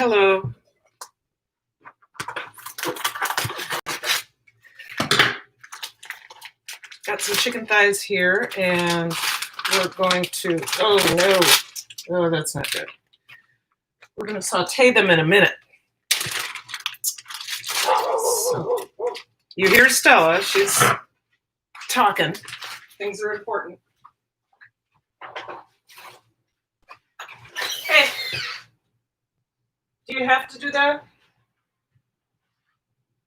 Hello. Got some chicken thighs here, and we're going to, oh no, oh, that's not good. We're going to saute them in a minute. So, you hear Stella, she's talking. Things are important. Hey, do you have to do that?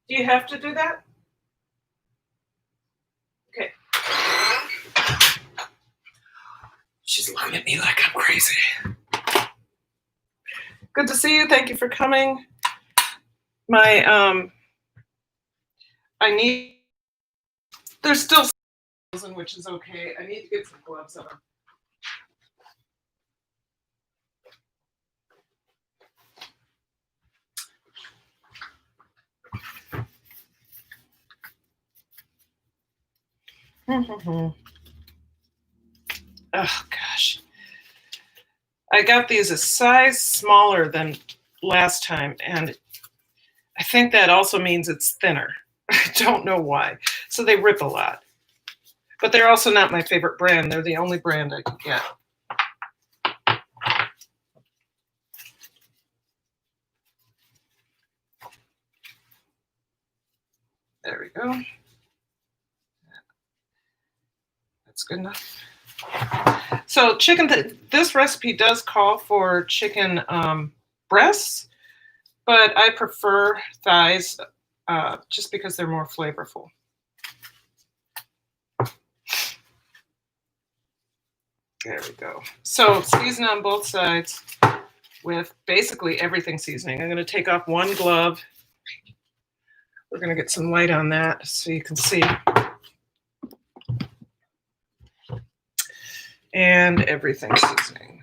Do you have to do that? Okay. She's looking at me like I'm crazy. Good to see you. Thank you for coming. There's still some, which is okay. I need to get some gloves on. Oh gosh. I got these a size smaller than last time, and I think that also means it's thinner. I don't know why. So they rip a lot. But they're also not my favorite brand. They're the only brand I could get. There we go. That's good enough. So chicken, this recipe does call for chicken breasts, but I prefer thighs just because they're more flavorful. There we go. So season on both sides with basically everything seasoning. I'm going to take off one glove. We're going to get some light on that so you can see. And everything seasoning.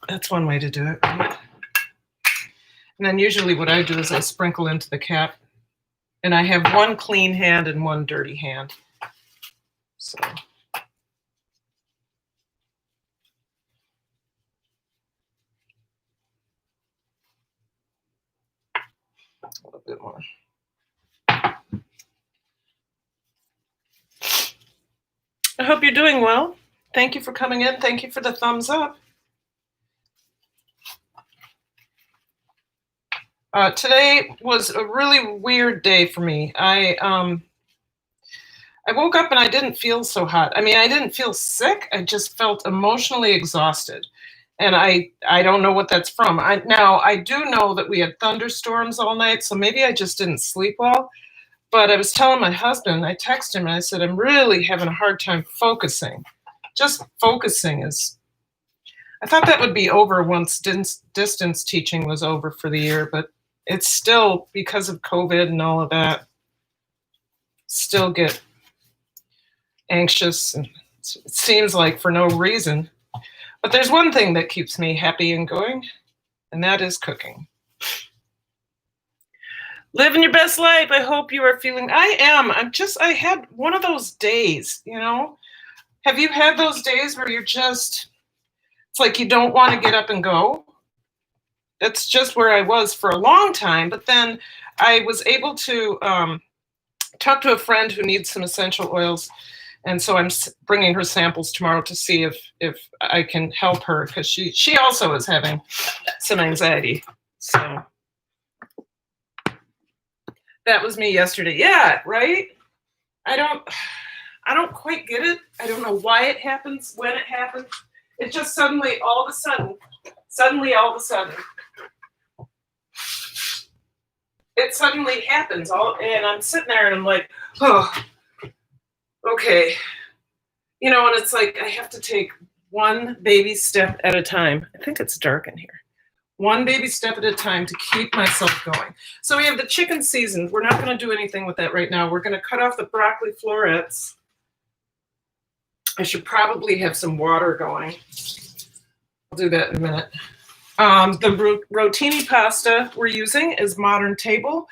That's one way to do it. And then usually what I do is I sprinkle into the cap. And I have one clean hand and one dirty hand. So a little bit more. I hope you're doing well. Thank you for coming in. Thank you for the thumbs up. Today was a really weird day for me. I woke up and I didn't feel so hot. I mean, I didn't feel sick. I just felt emotionally exhausted. And I don't know what that's from. Now, I do know that we had thunderstorms all night, so maybe I just didn't sleep well. But I was telling my husband, I texted him, and I said, I'm really having a hard time focusing. Just focusing is, I thought that would be over once distance teaching was over for the year, but it's still, because of COVID and all of that, still get anxious, and it seems like for no reason. But there's one thing that keeps me happy and going, and that is cooking. Living your best life. I hope you are feeling, I am. I had one of those days, you know? Have you had those days where you're just, it's like you don't want to get up and go? That's just where I was for a long time. But then I was able to talk to a friend who needs some essential oils. And so I'm bringing her samples tomorrow to see if I can help her, because she also is having some anxiety. So that was me yesterday. Yeah, right? I don't quite get it. I don't know why it happens, when it happens. It just suddenly, all of a sudden, it suddenly happens. And I'm sitting there and I'm like, oh, okay. You know, and it's like I have to take one baby step at a time. I think it's dark in here. One baby step at a time to keep myself going. So we have the chicken seasoned. We're not going to do anything with that right now. We're going to cut off the broccoli florets. I should probably have some water going. I'll do that in a minute. The Rotini pasta we're using is Modern Table.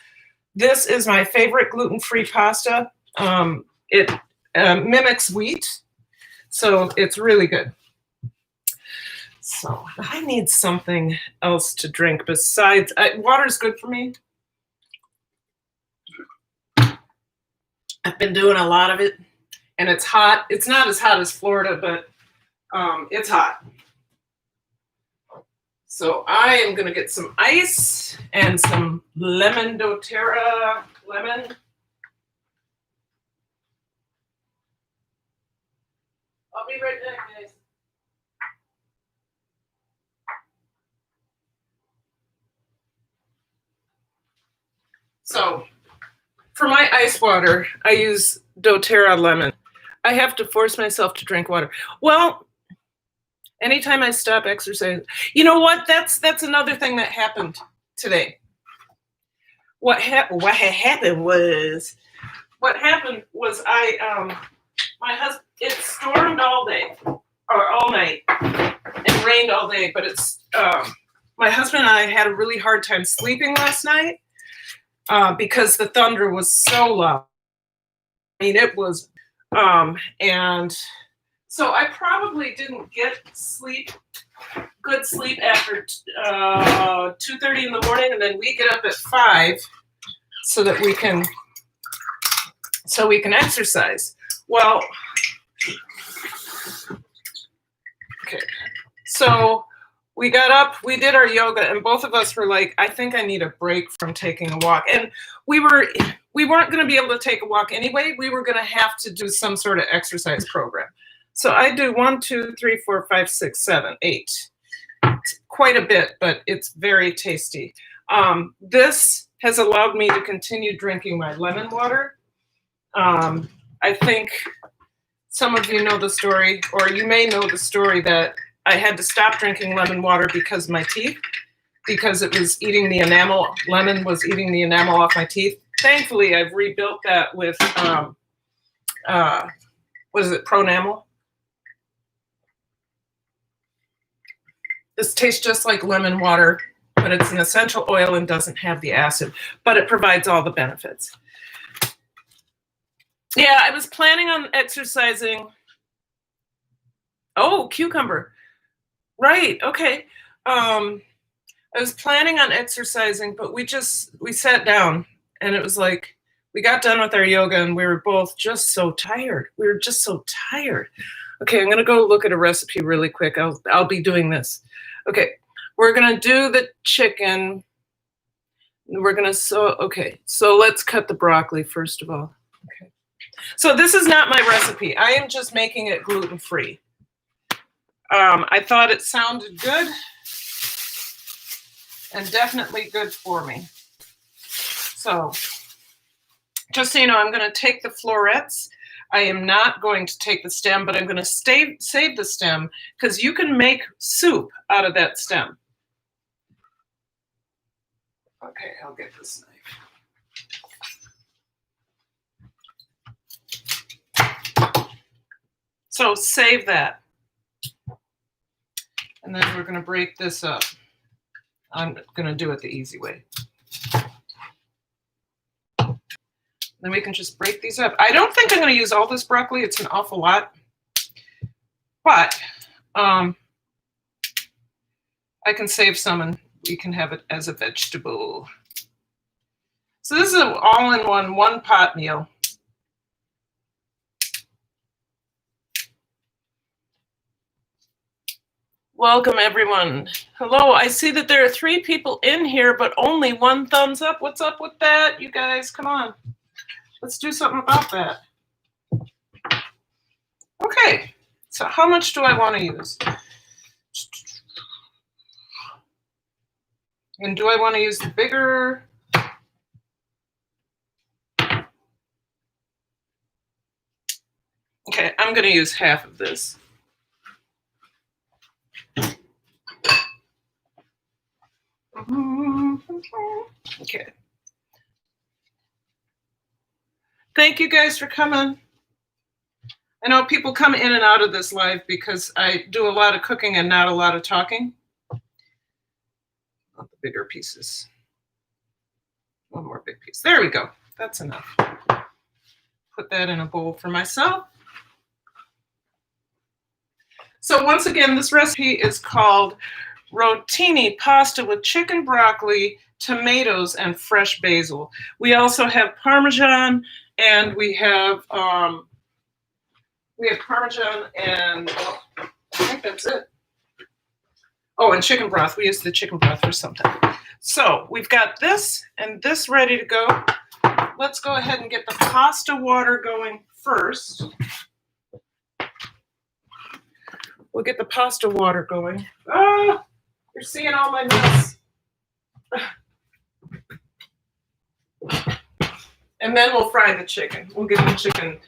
This is my favorite gluten-free pasta. It mimics wheat. So it's really good. So I need something else to drink besides water is good for me. I've been doing a lot of it, and it's hot. It's not as hot as Florida, but it's hot. So I am going to get some ice and some lemon doTERRA lemon. I'll be right back, guys. So for my ice water, I use doTERRA lemon. I have to force myself to drink water. Well, anytime I stop exercising, you know what? That's another thing that happened today. What happened was my husband, it stormed all day or all night and rained all day, but it's my husband and I had a really hard time sleeping last night because the thunder was so loud. I mean, it was, and so I probably didn't get good sleep after 2:30 in the morning, and then we get up at 5 so that we can exercise. Well, okay, so we got up, we did our yoga, and both of us were like, I think I need a break from taking a walk. And we weren't going to be able to take a walk anyway. We were going to have to do some sort of exercise program. So I do 1, 2, 3, 4, 5, 6, 7, 8. It's quite a bit, but it's very tasty. This has allowed me to continue drinking my lemon water. I think some of you know the story, or you may know the story that I had to stop drinking lemon water because of my teeth, because it was eating the enamel. Lemon was eating the enamel off my teeth. Thankfully, I've rebuilt that with, what is it, Pronamel? This tastes just like lemon water, but it's an essential oil and doesn't have the acid, but it provides all the benefits. Yeah, I was planning on exercising. Oh, cucumber. Right, okay. I was planning on exercising, but we sat down and it was like, we got done with our yoga and we were both just so tired. We were just so tired. Okay, I'm gonna go look at a recipe really quick. I'll be doing this. Okay, we're gonna do the chicken. So let's cut the broccoli first of all. Okay. So this is not my recipe. I am just making it gluten-free. I thought it sounded good and definitely good for me. So just so you know, I'm going to take the florets. I am not going to take the stem, but I'm going to save the stem because you can make soup out of that stem. Okay, I'll get this knife. So save that. And then we're going to break this up. I'm going to do it the easy way. Then we can just break these up. I don't think I'm going to use all this broccoli. It's an awful lot. But I can save some and we can have it as a vegetable. So this is an all-in-one, one-pot meal. Welcome, everyone. Hello, I see that there are 3 people in here, but only 1 thumbs up. What's up with that, you guys? Come on. Let's do something about that. Okay, so how much do I want to use? And do I want to use the bigger? Okay, I'm going to use half of this. Okay. Thank you guys for coming. I know people come in and out of this live because I do a lot of cooking and not a lot of talking. Not the bigger pieces. One more big piece. There we go. That's enough. Put that in a bowl for myself. So once again, this recipe is called Rotini pasta with chicken, broccoli, tomatoes, and fresh basil. We also have Parmesan, and we have Parmesan, and I think that's it. Oh, and chicken broth. We use the chicken broth for something. So we've got this and this ready to go. Let's go ahead and get the pasta water going first. We'll get the pasta water going. Ah, you're seeing all my mess. And then we'll fry the chicken. We'll get the chicken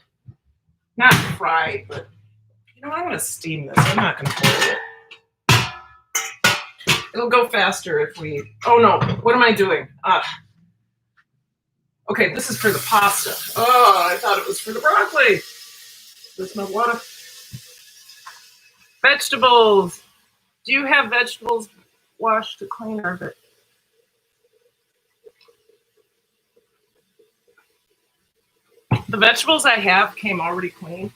not fried, but you know, I'm going to steam this. I'm not going to boil it. It'll go faster if we... Oh, no. What am I doing? Okay, this is for the pasta. Oh, I thought it was for the broccoli. There's my water. Vegetables. Do you have vegetables washed to clean or bit? The vegetables I have came already clean.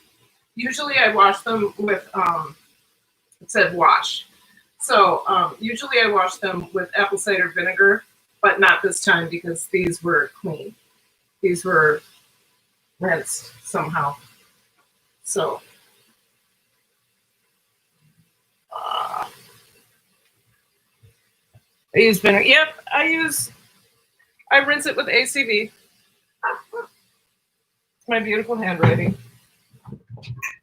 Usually I wash them with, it said wash. So usually I wash them with apple cider vinegar, but not this time because these were clean. These were rinsed somehow. So I use vinegar. Yep, I rinse it with ACV. It's my beautiful handwriting.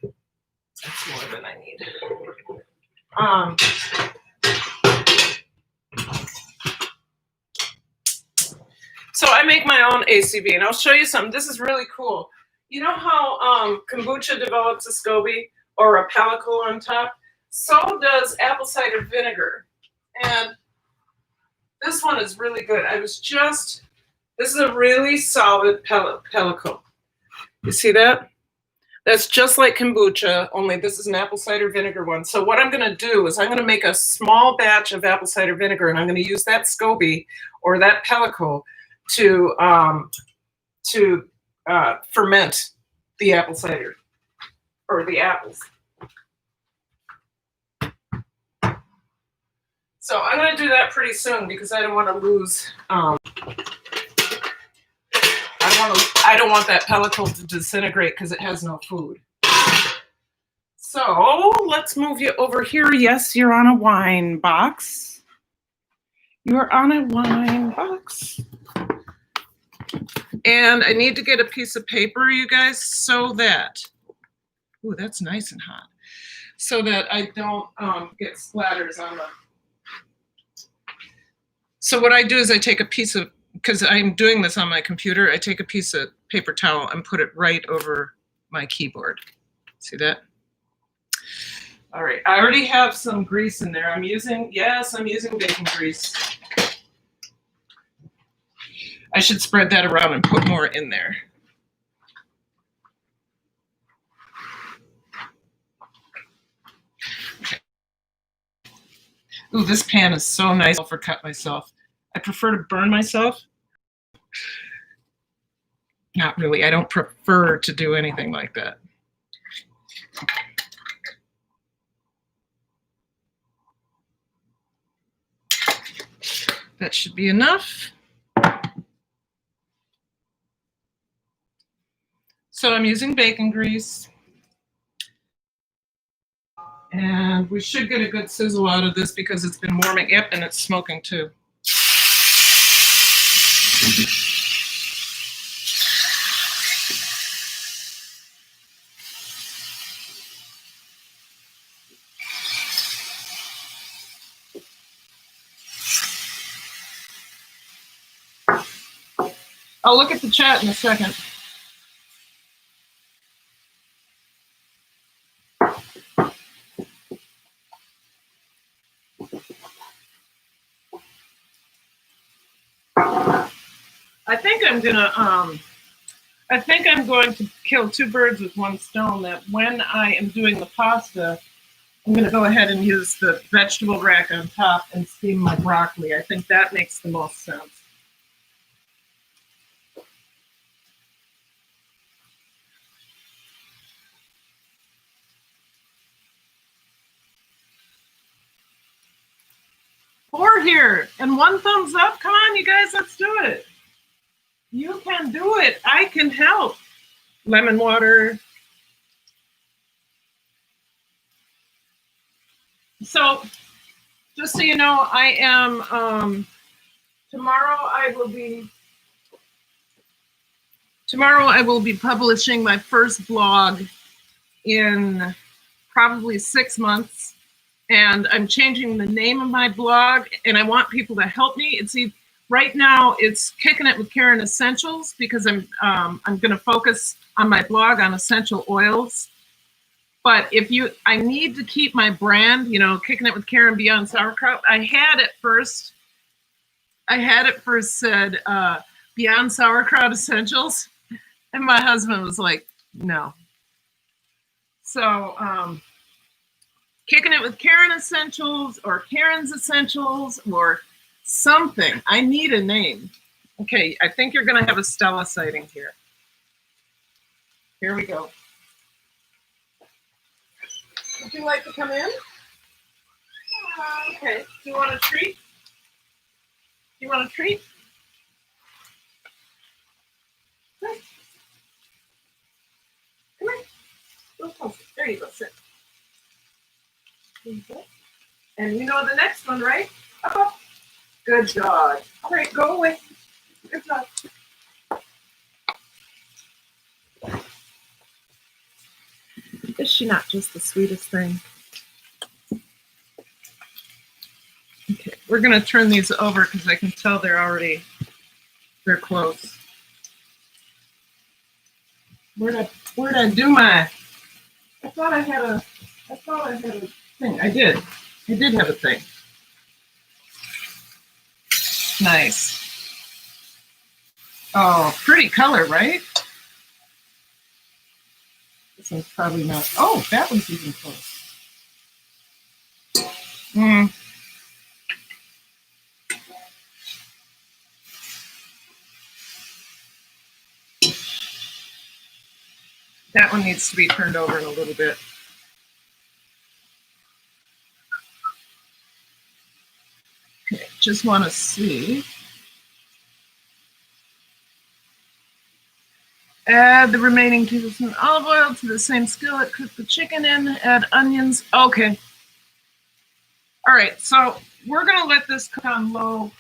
That's more than I need. So I make my own ACV, and I'll show you something. This is really cool. You know how kombucha develops a SCOBY or a pellicle on top? So does apple cider vinegar. And this one is really good. This is a really solid pellicle. You see that? That's just like kombucha, only this is an apple cider vinegar one. So what I'm going to do is I'm going to make a small batch of apple cider vinegar, and I'm going to use that SCOBY or that pellicle to ferment the apple cider or the apples. So I'm going to do that pretty soon because I don't want to lose. I don't want that pellicle to disintegrate because it has no food. So let's move you over here. Yes, you're on a wine box. You're on a wine box. And I need to get a piece of paper, you guys, so that, ooh, that's nice and hot, so that I don't get splatters on the. So what I do is I take a piece of, because I'm doing this on my computer, I take a piece of paper towel and put it right over my keyboard. See that? All right, I already have some grease in there. I'm using bacon grease. I should spread that around and put more in there. Okay. Ooh, this pan is so nice. I'll overcut myself. I prefer to burn myself. Not really. I don't prefer to do anything like that. That should be enough. So I'm using bacon grease. And we should get a good sizzle out of this because it's been warming. Yep, and it's smoking too. I'll look at the chat in a second. I think I'm going to kill two birds with one stone, that when I am doing the pasta, I'm going to go ahead and use the vegetable rack on top and steam my broccoli. I think that makes the most sense. 4 here and 1 thumbs up. Come on, you guys, let's do it. You can do it. I can help. Lemon water. So just so you know, I am tomorrow I will be publishing my first blog in probably 6 months, and I'm changing the name of my blog, and I want people to help me. Right now it's Kicking It with Karen Essentials, because I'm going to focus on my blog on essential oils. But I need to keep my brand, Kicking It with Karen Beyond Sauerkraut. I had it first said Beyond Sauerkraut Essentials, and my husband was like, no. So Kicking It with Karen Essentials, or Karen's Essentials, or something. I need a name. Okay, I think you're going to have a Stella sighting here. Here we go. Would you like to come in? Okay. Do you want a treat? You want a treat? Come here. There you go. Sit. There you go. And you know the next one, right? Up. Good dog. All right, go away. Good dog. Is she not just the sweetest thing? Okay, we're going to turn these over because I can tell they're close. Where'd I do my? I thought I had a thing. I did have a thing. Nice. Oh, pretty color, right? This one's probably not. Oh, that one's even close. That one needs to be turned over in a little bit. Okay, just want to see. Add the remaining tablespoon olive oil to the same skillet. Cook the chicken in. Add onions. Okay. All right, so we're going to let this cook on low.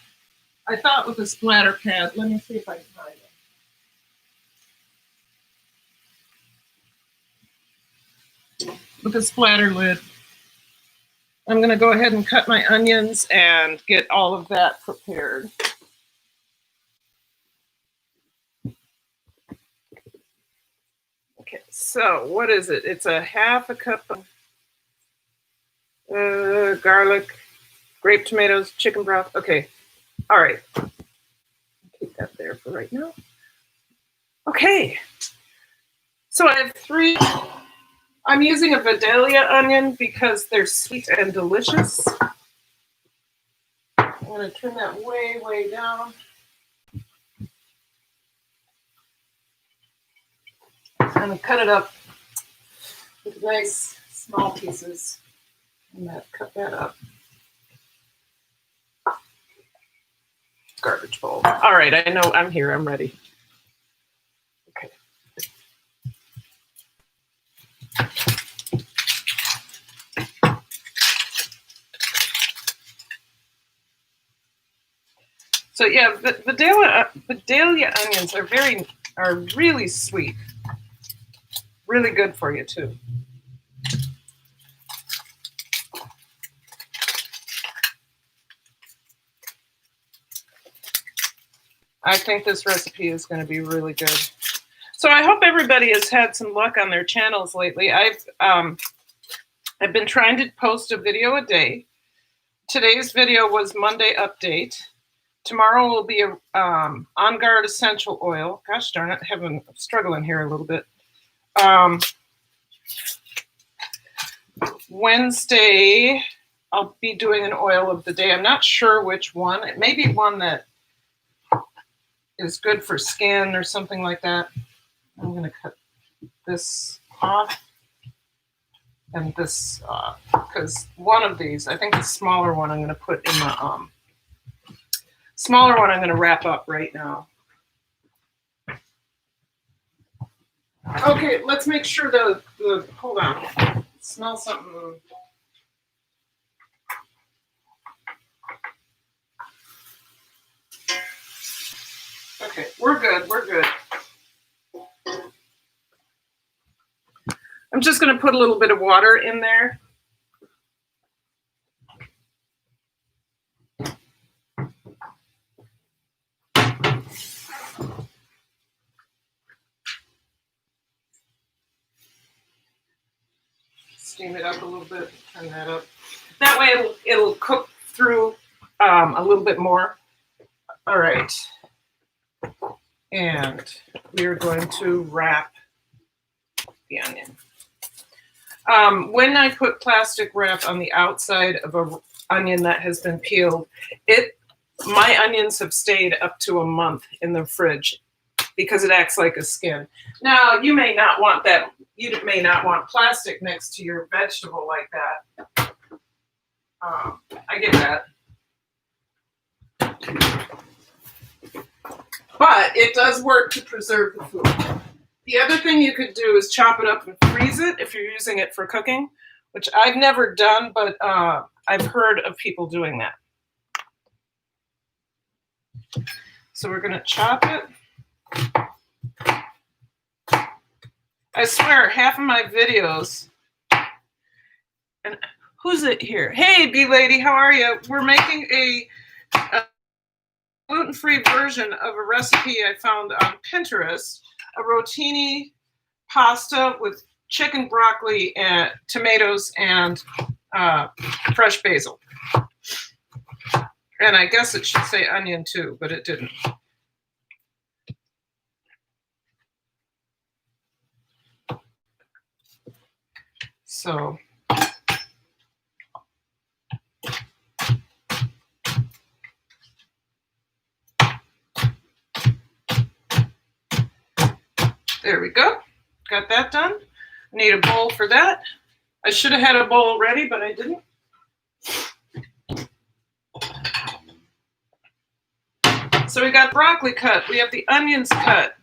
I thought with a splatter pad. Let me see if I can find it. With a splatter lid. I'm going to go ahead and cut my onions and get all of that prepared. Okay, so what is it? It's a half a cup of garlic, grape tomatoes, chicken broth. Okay, all right. Keep that there for right now. Okay, so I have 3. I'm using a Vidalia onion because they're sweet and delicious. I'm going to turn that way, way down. I'm going to cut it up with nice small pieces. And cut that up. Garbage bowl. All right, I know I'm here. I'm ready. Okay. So yeah, Vidalia onions are really sweet. Really good for you too. I think this recipe is going to be really good. So I hope everybody has had some luck on their channels lately. I've been trying to post a video a day. Today's video was Monday update. Tomorrow will be a On Guard essential oil. Gosh darn it, I'm struggling here a little bit. Wednesday, I'll be doing an oil of the day. I'm not sure which one. It may be one that is good for skin or something like that. I'm going to cut this off and this because one of these, I think the smaller one, I'm going to put in the smaller one. I'm going to wrap up right now. Okay, let's make sure the hold on. Smell something. Okay, we're good. We're good. I'm just going to put a little bit of water in there. Steam it up a little bit, turn that up. That way it'll cook through a little bit more. All right. And we're going to wrap the onion. When I put plastic wrap on the outside of an onion that has been peeled, my onions have stayed up to a month in the fridge because it acts like a skin. Now, you may not want that. You may not want plastic next to your vegetable like that. I get that. But it does work to preserve the food. The other thing you could do is chop it up and freeze it if you're using it for cooking, which I've never done, but I've heard of people doing that. So we're going to chop it. I swear, half of my videos, and who's it here? Hey, B Lady, how are you? We're making a gluten-free version of a recipe I found on Pinterest, a rotini pasta with chicken, broccoli, and tomatoes, and fresh basil. And I guess it should say onion too, but it didn't. So there we go. Got that done. I need a bowl for that. I should have had a bowl ready, but I didn't. So we got broccoli cut. We have the onions cut.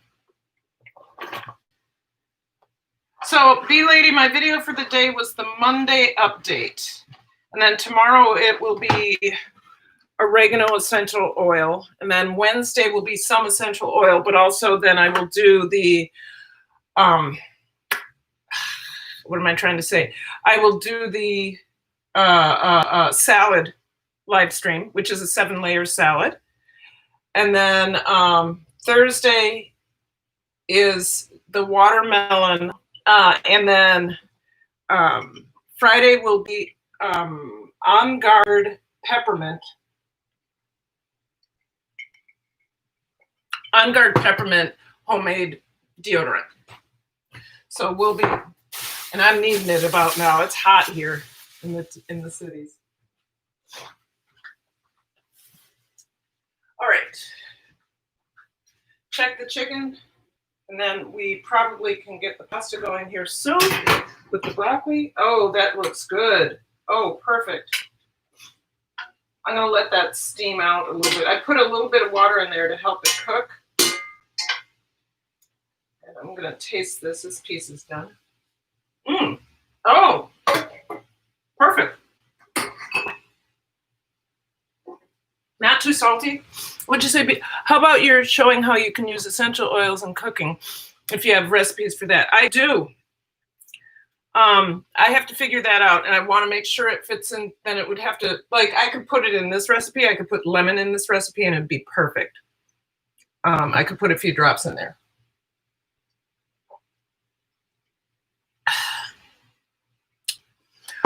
So, B-Lady, my video for the day was the Monday update. And then tomorrow it will be oregano essential oil. And then Wednesday will be some essential oil, but also then I will do the, what am I trying to say? I will do the salad live stream, which is a 7-layer salad. And then Thursday is the watermelon. And then Friday will be On Guard peppermint. On Guard peppermint homemade deodorant. So we'll be, and I'm needing it about now. It's hot here in the cities. All right. Check the chicken. And then we probably can get the pasta going here soon with the broccoli. Oh, that looks good. Oh, perfect. I'm going to let that steam out a little bit. I put a little bit of water in there to help it cook. And I'm going to taste this. This piece is done. Oh, perfect. Not too salty. What'd you say? How about you're showing how you can use essential oils in cooking if you have recipes for that? I do. I have to figure that out, and I want to make sure it fits in. Then it would have to, like, I could put it in this recipe. I could put lemon in this recipe, and it'd be perfect. I could put a few drops in there.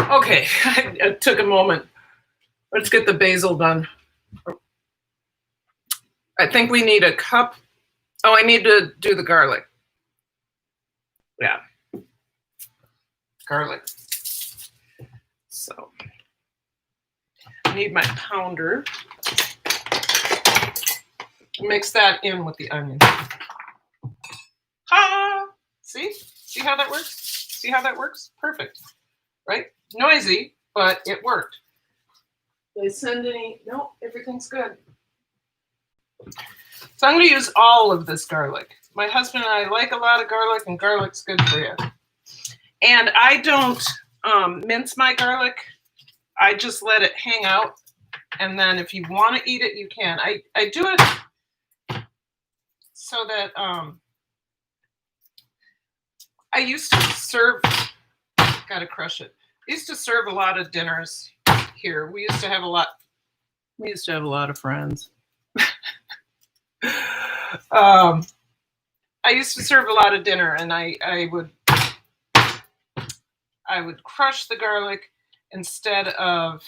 Okay, it took a moment. Let's get the basil done. I think we need a cup. Oh, I need to do the garlic. Yeah. Garlic. So I need my pounder. Mix that in with the onion. Ha! See? See how that works? See how that works? Perfect. Right? Noisy, but it worked. Did they send any? No, everything's good. So I'm going to use all of this garlic. My husband and I like a lot of garlic, and garlic's good for you. And I don't mince my garlic. I just let it hang out. And then if you want to eat it, you can. I do it so that I used to serve, gotta crush it. I used to serve a lot of dinners here. We used to have a lot of friends. I used to serve a lot of dinner, and I would crush the garlic instead of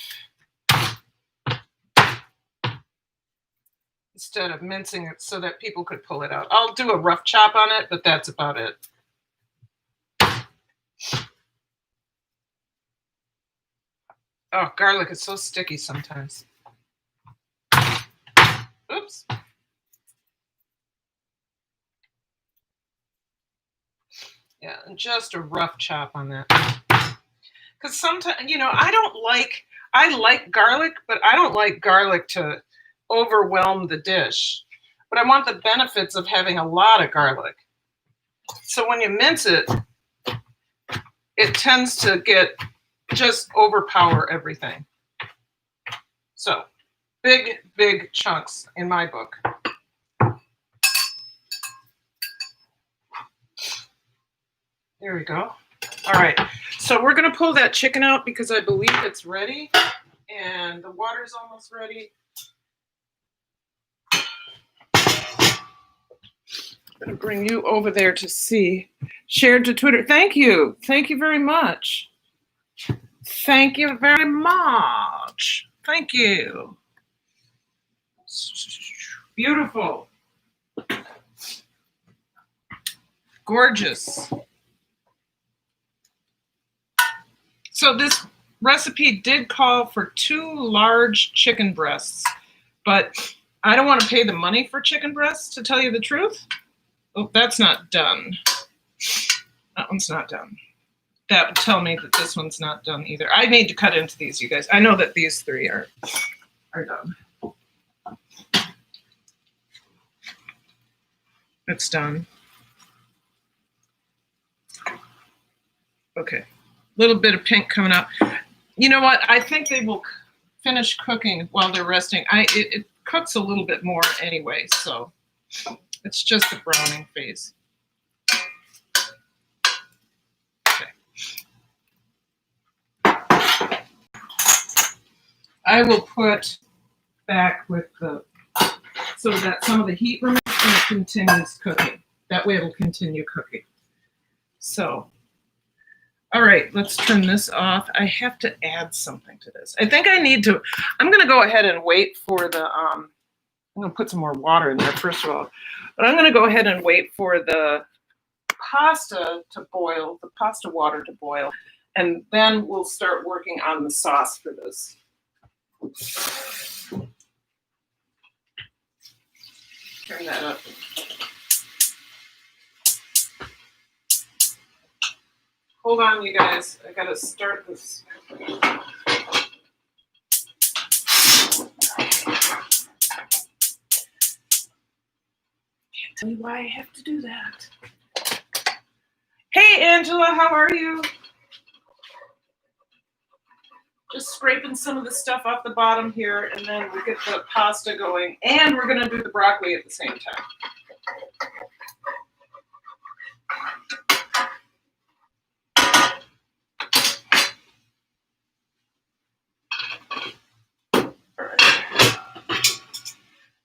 mincing it so that people could pull it out. I'll do a rough chop on it, but that's about it. Oh, garlic is so sticky sometimes. Oops. Yeah, and just a rough chop on that. Because sometimes, I like garlic, but I don't like garlic to overwhelm the dish. But I want the benefits of having a lot of garlic. So when you mince it, it tends to just overpower everything. So big chunks in my book. There we go. All right, so we're gonna pull that chicken out because I believe it's ready and the water's almost ready. I'm gonna bring you over there to see. Shared to Twitter. Thank you. Thank you very much. Thank you very much. Thank you. Beautiful. Gorgeous. So this recipe did call for 2 large chicken breasts, but I don't want to pay the money for chicken breasts, to tell you the truth. Oh, that's not done. That one's not done. That would tell me that this one's not done either. I need to cut into these, you guys. I know that these 3 are done. It's done. Okay. Little bit of pink coming up. You know what? I think they will finish cooking while they're resting. It cooks a little bit more anyway, so it's just the browning phase. Okay. I will put back with so that some of the heat remains and it continues cooking. That way it'll continue cooking. So. All right, let's turn this off. I have to add something to this. I think I need to, I'm going to go ahead and wait for the, I'm going to put some more water in there first of all, but I'm going to go ahead and wait for the pasta to boil, the pasta water to boil, and then we'll start working on the sauce for this. Turn that up. Hold on, you guys. I gotta start this. Can't tell you why I have to do that. Hey, Angela, how are you? Just scraping some of the stuff off the bottom here, and then we get the pasta going, and we're gonna do the broccoli at the same time.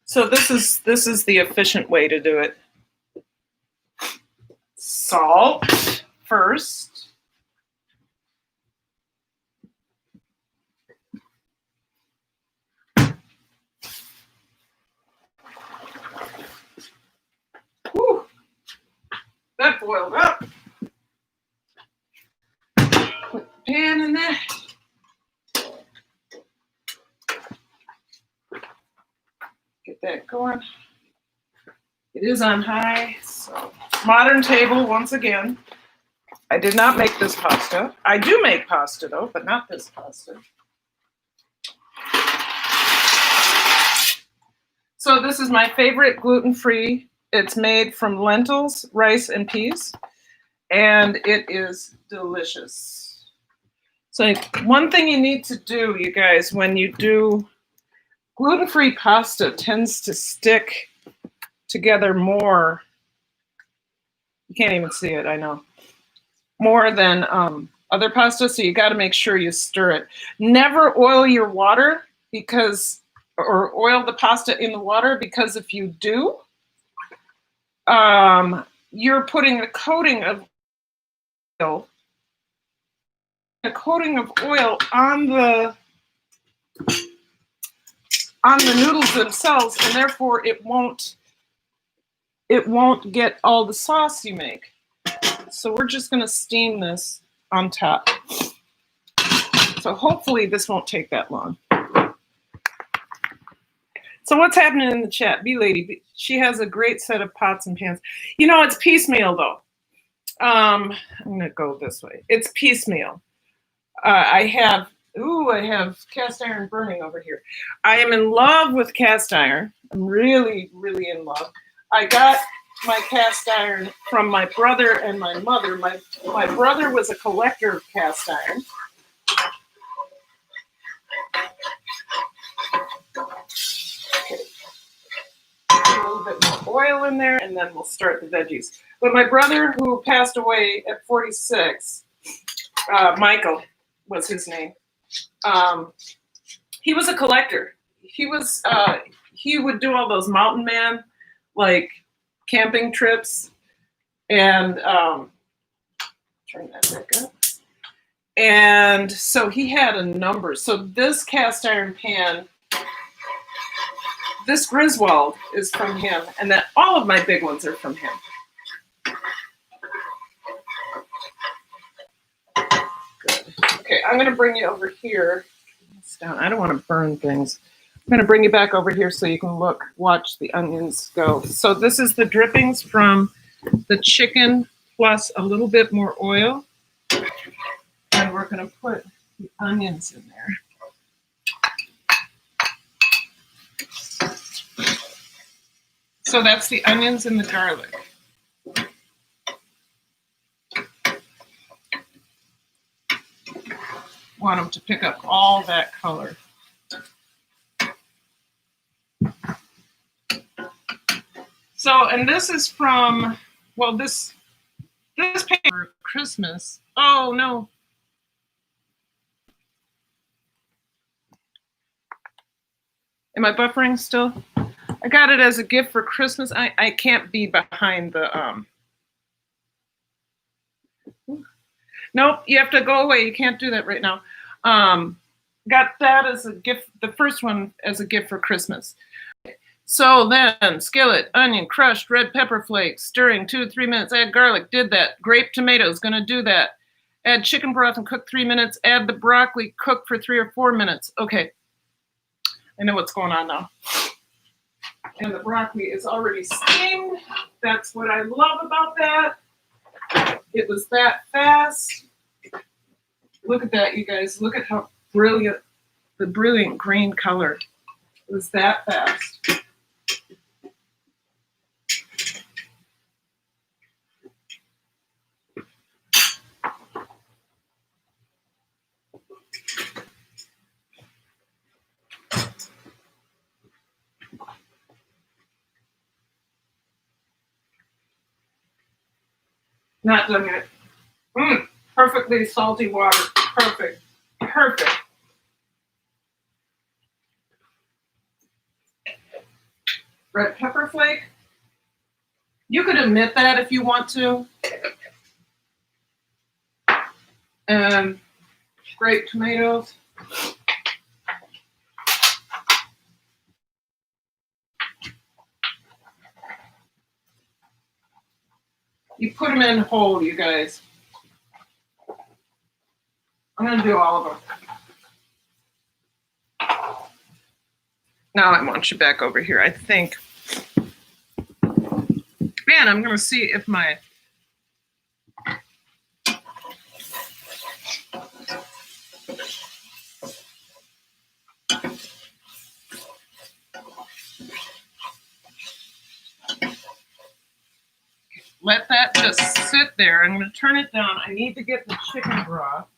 So this is the efficient way to do it. Salt first. Whew. That boiled up. Put the pan in there. Get that going. It is on high, so modern table once again. I did not make this pasta. I do make pasta though, but not this pasta. So this is my favorite gluten-free. It's made from lentils, rice, and peas, and it is delicious. So one thing you need to do, you guys, when you do gluten-free pasta, tends to stick together more. You can't even see it, I know. More than other pasta, so you got to make sure you stir it. Never oil your water or oil the pasta in the water, because if you do, you're putting a coating of oil on the noodles themselves, and therefore it won't get all the sauce you make. So we're just going to steam this on top. So hopefully this won't take that long. So what's happening in the chat? B-Lady, she has a great set of pots and pans. You know, it's piecemeal though. I'm going to go this way. It's piecemeal. I have cast iron burning over here. I am in love with cast iron. I'm really, really in love. I got my cast iron from my brother and my mother. My brother was a collector of cast iron. Okay. A little bit more oil in there, and then we'll start the veggies. But my brother, who passed away at 46, Michael was his name. He was a collector. He would do all those mountain man, like, camping trips, and turn that back up. And so he had a number. So this cast iron pan, this Griswold is from him, and then all of my big ones are from him. Good. Okay, I'm going to bring you over here. Down. I don't want to burn things. I'm going to bring you back over here so you can watch the onions go. So this is the drippings from the chicken plus a little bit more oil. And we're going to put the onions in there. So that's the onions and the garlic. Want them to pick up all that color. So, and this is from, well, this pan for Christmas. Oh no. Am I buffering still? I got it as a gift for Christmas. I can't be behind the Nope, you have to go away. You can't do that right now. Got that as a gift, the first one as a gift for Christmas. So then, skillet, onion, crushed red pepper flakes, stirring 2 to 3 minutes. Add garlic, did that. Grape tomatoes, gonna do that. Add chicken broth and cook 3 minutes. Add the broccoli, cook for 3 or 4 minutes. Okay, I know what's going on now. And the broccoli is already steamed. That's what I love about that. It was that fast. Look at that, you guys. Look at how brilliant, the brilliant green color. It was that fast. Not done yet. Perfectly salty water. Perfect. Perfect. Red pepper flake. You could omit that if you want to. And grape tomatoes. You put them in whole, you guys. I'm going to do all of them. Now I want you back over here, I think. Man, I'm going to see if my let that just sit there. I'm going to turn it down. I need to get the chicken broth.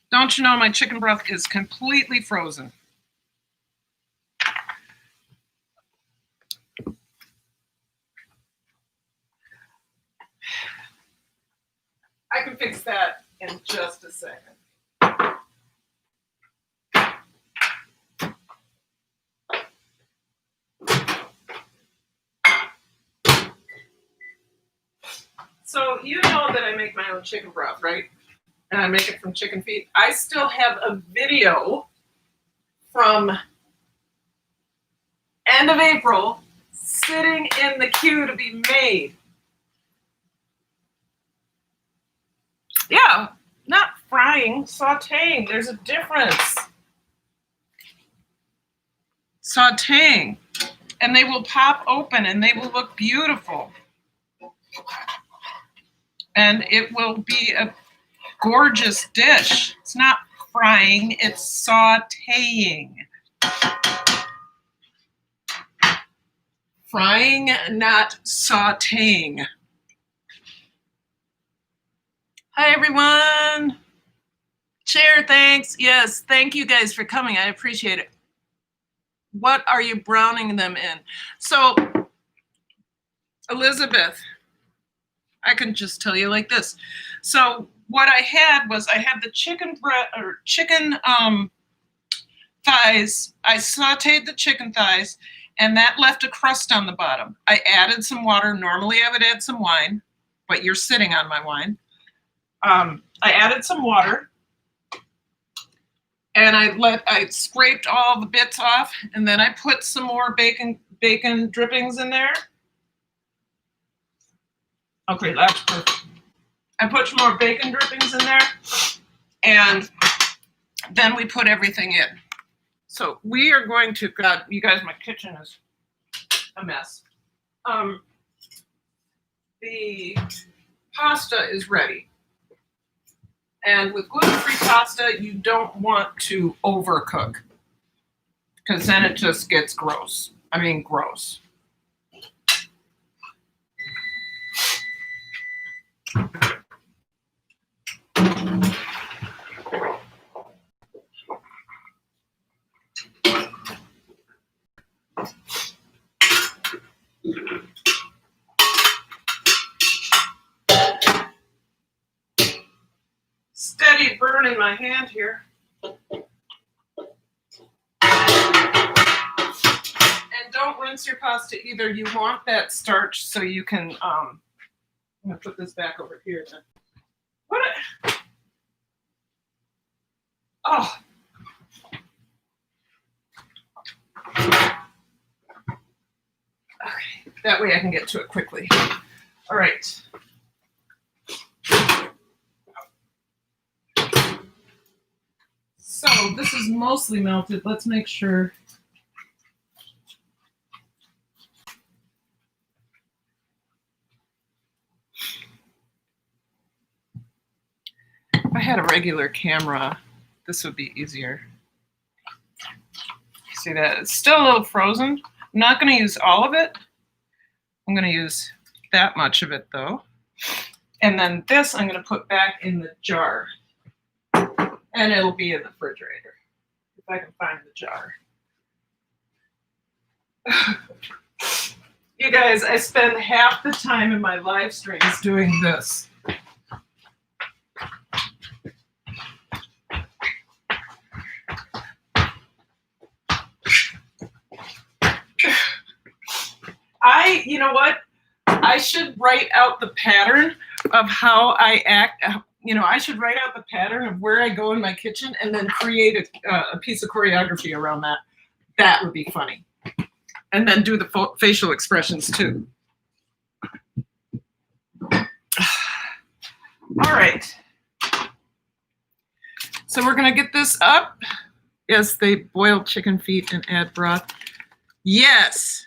Don't you know my chicken broth is completely frozen? I can fix that in just a second. So you know that I make my own chicken broth, right? And I make it from chicken feet. I still have a video from end of April sitting in the queue to be made. Yeah, not frying, sauteing. There's a difference. Sauteing. And they will pop open and they will look beautiful. And it will be a gorgeous dish. It's not frying, it's sauteing. Frying, not sauteing. Hi, everyone. Chair, thanks. Yes, thank you guys for coming. I appreciate it. What are you browning them in? So, Elizabeth, I can just tell you like this. So what I had was I had the chicken thighs. I sauteed the chicken thighs, and that left a crust on the bottom. I added some water. Normally I would add some wine, but you're sitting on my wine. I added some water, and I scraped all the bits off, and then I put some more bacon drippings in there. Okay, that's perfect. I put some more bacon drippings in there, and then we put everything in. So we are going to, God, you guys, my kitchen is a mess. The pasta is ready. And with gluten-free pasta, you don't want to overcook, because then it just gets gross. I mean, gross. Steady burn in my hand here. And don't rinse your pasta either. You want that starch so you can, I'm going to put this back over here then. Oh. Okay, that way I can get to it quickly. All right. So this is mostly melted. Let's make sure. If I had a regular camera, this would be easier. See that? It's still a little frozen. I'm not going to use all of it. I'm going to use that much of it, though. And then this I'm going to put back in the jar. And it'll be in the refrigerator, if I can find the jar. You guys, I spend half the time in my live streams doing this. You know what? I should write out the pattern of how I act. You know, I should write out the pattern of where I go in my kitchen and then create a piece of choreography around that. That would be funny. And then do the facial expressions too. All right. So we're going to get this up. Yes, they boil chicken feet and add broth. Yes.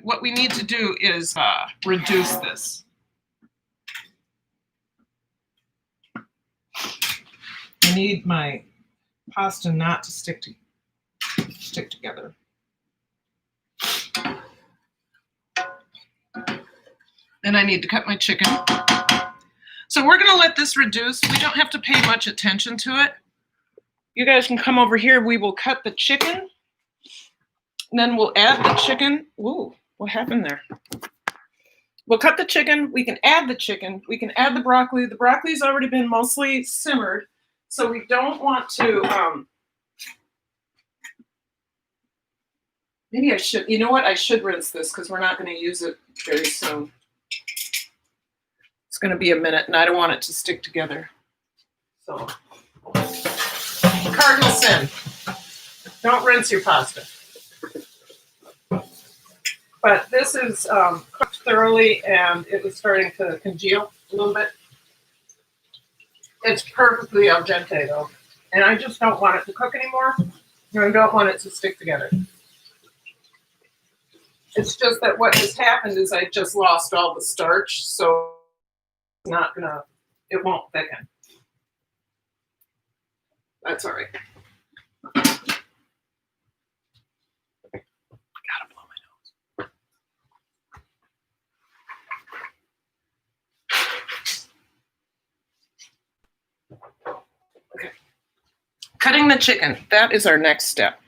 What we need to do is reduce this. I need my pasta not to stick together. And I need to cut my chicken. So we're gonna let this reduce. We don't have to pay much attention to it. You guys can come over here. We will cut the chicken. And then we'll add the chicken. Ooh, what happened there? We'll cut the chicken. We can add the chicken. We can add the broccoli. The broccoli's already been mostly simmered. So we don't want to, maybe I should, you know what? I should rinse this because we're not going to use it very soon. It's going to be a minute and I don't want it to stick together. So, cardinal sin. Don't rinse your pasta. But this is cooked thoroughly and it was starting to congeal a little bit. It's perfectly al dente though. And I just don't want it to cook anymore. I don't want it to stick together. It's just that what has happened is I just lost all the starch, so it's not gonna, it won't thicken. That's all right. Cutting the chicken, that is our next step.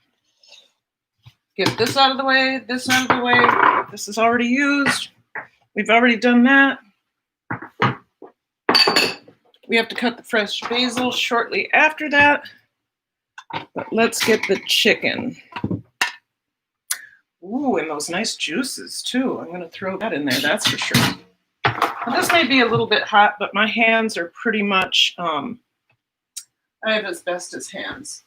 Get this out of the way, this out of the way. This is already used. We've already done that. We have to cut the fresh basil shortly after that. But let's get the chicken. Ooh, and those nice juices too. I'm gonna throw that in there, that's for sure. Now, this may be a little bit hot, but my hands are pretty much, I have asbestos hands.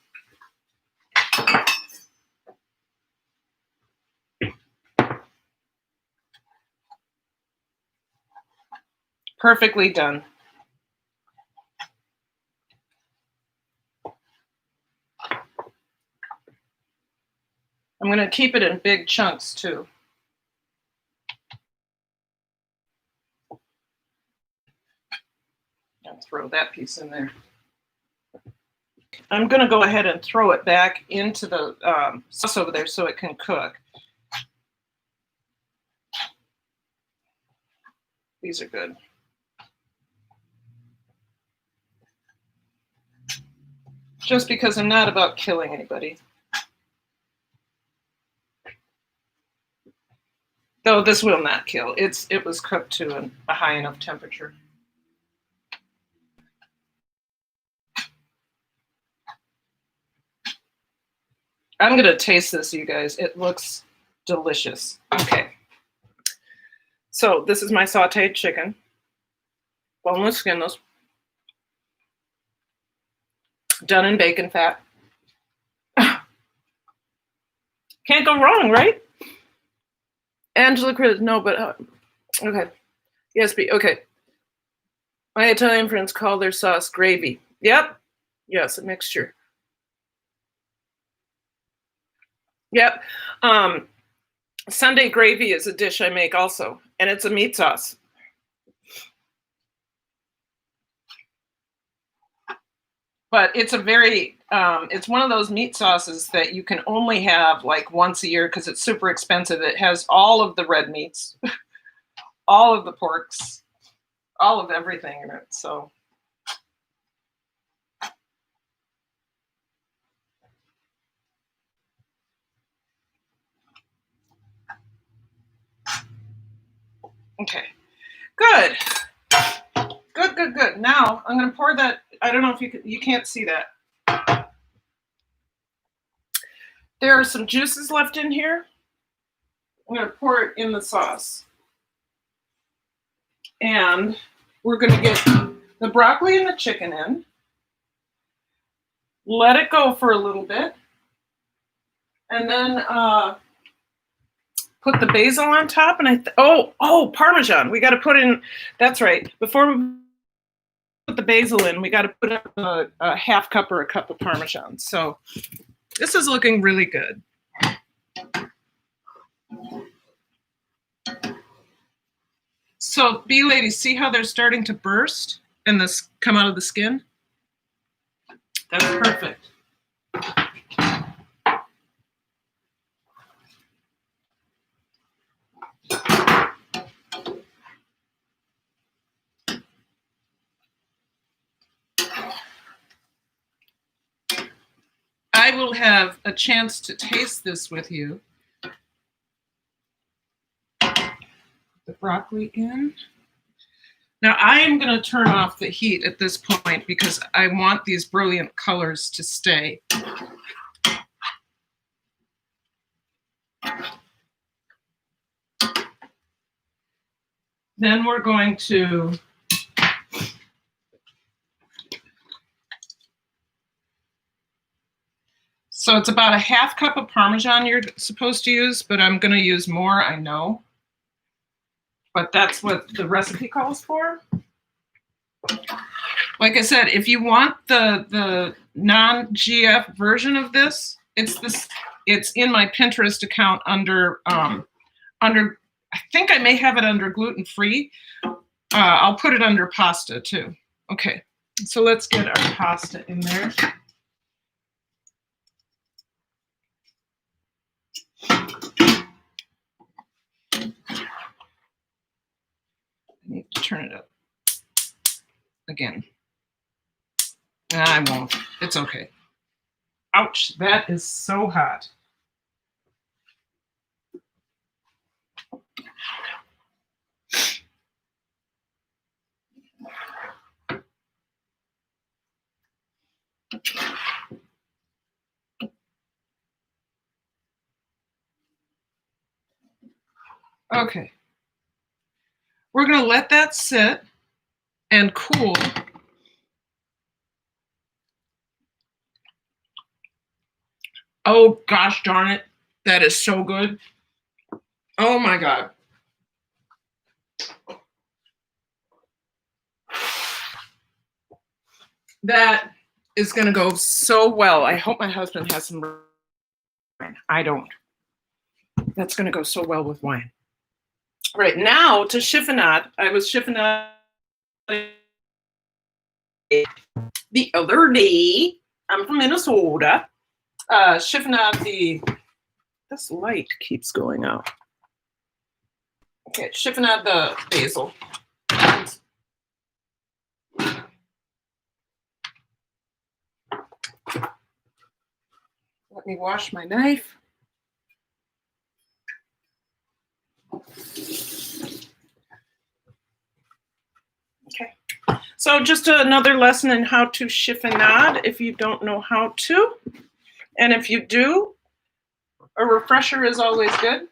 Perfectly done. I'm going to keep it in big chunks too. I'll throw that piece in there. I'm going to go ahead and throw it back into the sauce over there so it can cook. These are good. Just because I'm not about killing anybody. Though this will not kill. It was cooked to a high enough temperature. I'm going to taste this, you guys. It looks delicious. Okay. So this is my sauteed chicken. Boneless, skinless. Done in bacon fat. Can't go wrong, right? Angela Chris, no, but okay. Yes, okay. My Italian friends call their sauce gravy. Yep. Yes, a mixture. Yep. Sunday gravy is a dish I make also, and it's a meat sauce. But it's a very, it's one of those meat sauces that you can only have like once a year because it's super expensive. It has all of the red meats, all of the porks, all of everything in it. So. Okay, good. Good, good, good. Now I'm going to pour that. I don't know if you can't see that. There are some juices left in here. I'm going to pour it in the sauce. And we're going to get the broccoli and the chicken in. Let it go for a little bit. And then put the basil on top. And oh, Parmesan. We got to put in, that's right. Before we put the basil in, we got to put up a half cup or a cup of Parmesan. So this is looking really good. So bee ladies, see how they're starting to burst and this come out of the skin? That's perfect. I will have a chance to taste this with you. The broccoli in. Now I am going to turn off the heat at this point because I want these brilliant colors to stay. Then we're going to so it's about a half cup of Parmesan you're supposed to use, but I'm going to use more, I know. But that's what the recipe calls for. Like I said, if you want the non-GF version of this, it's in my Pinterest account under I think I may have it under gluten-free. I'll put it under pasta too. Okay, so let's get our pasta in there. I need to turn it up again. I won't. It's okay. Ouch, that is so hot. Okay. We're going to let that sit and cool. Oh, gosh darn it. That is so good. Oh, my God. That is going to go so well. I hope my husband has some wine. I don't. That's going to go so well with wine. Right, now to chiffonade. I was chiffonade the other day. I'm from Minnesota. Chiffonade this light keeps going out. Okay, chiffonade the basil. Let me wash my knife. Okay, so just another lesson in how to chiffonade if you don't know how to. And if you do, a refresher is always good.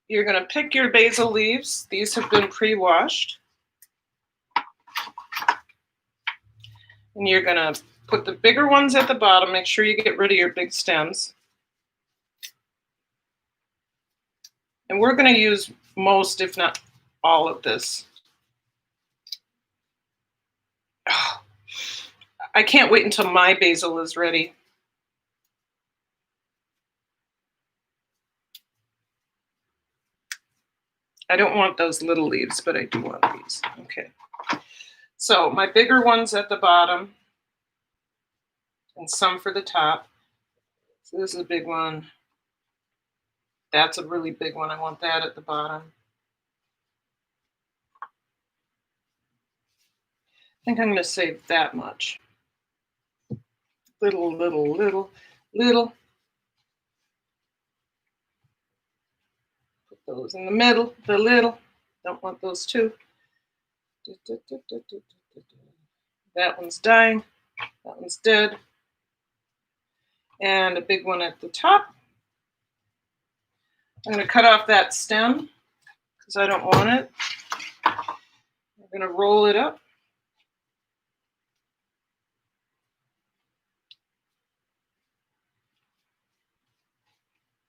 You're going to pick your basil leaves. These have been pre-washed. And you're going to put the bigger ones at the bottom. Make sure you get rid of your big stems. And we're going to use most, if not all of this. Oh, I can't wait until my basil is ready. I don't want those little leaves, but I do want these. Okay. So my bigger ones at the bottom and some for the top. So this is a big one. That's a really big one. I want that at the bottom. I think I'm going to save that much. Little. Put those in the middle, the little. Don't want those two. That one's dying. That one's dead. And a big one at the top. I'm going to cut off that stem because I don't want it. I'm going to roll it up.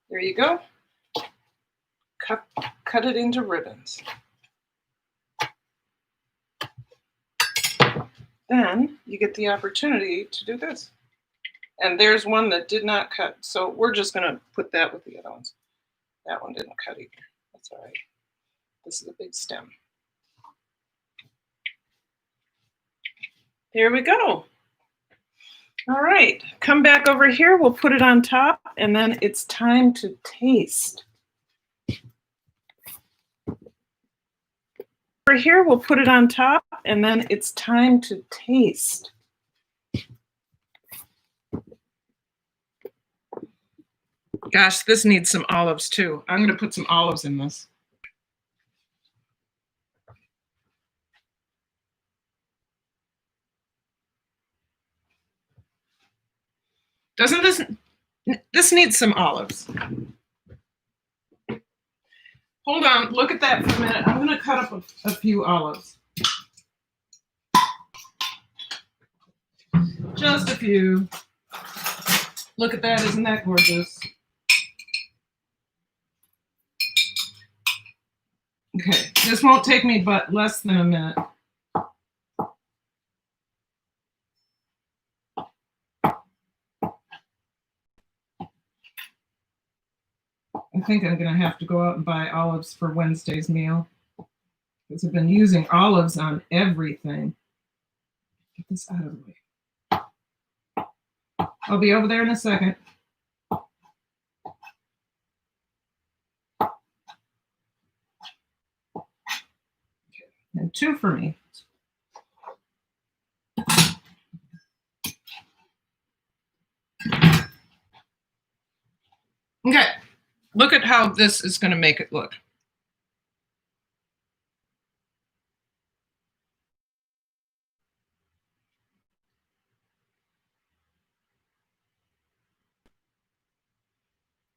There you go. Cut it into ribbons. Then you get the opportunity to do this. And there's one that did not cut. So we're just going to put that with the other ones. That one didn't cut either. That's all right. This is a big stem. There we go. All right, come back over here. We'll put it on top, and then it's time to taste. Over here, we'll put it on top, and then it's time to taste. Gosh, this needs some olives too. I'm going to put some olives in this. Doesn't this needs some olives? Hold on, look at that for a minute. I'm going to cut up a few olives. Just a few. Look at that, isn't that gorgeous? Okay, this won't take me but less than a minute. I think I'm going to have to go out and buy olives for Wednesday's meal, because I've been using olives on everything. Get this out of the way. I'll be over there in a second. And 2 for me. Okay, look at how this is going to make it look.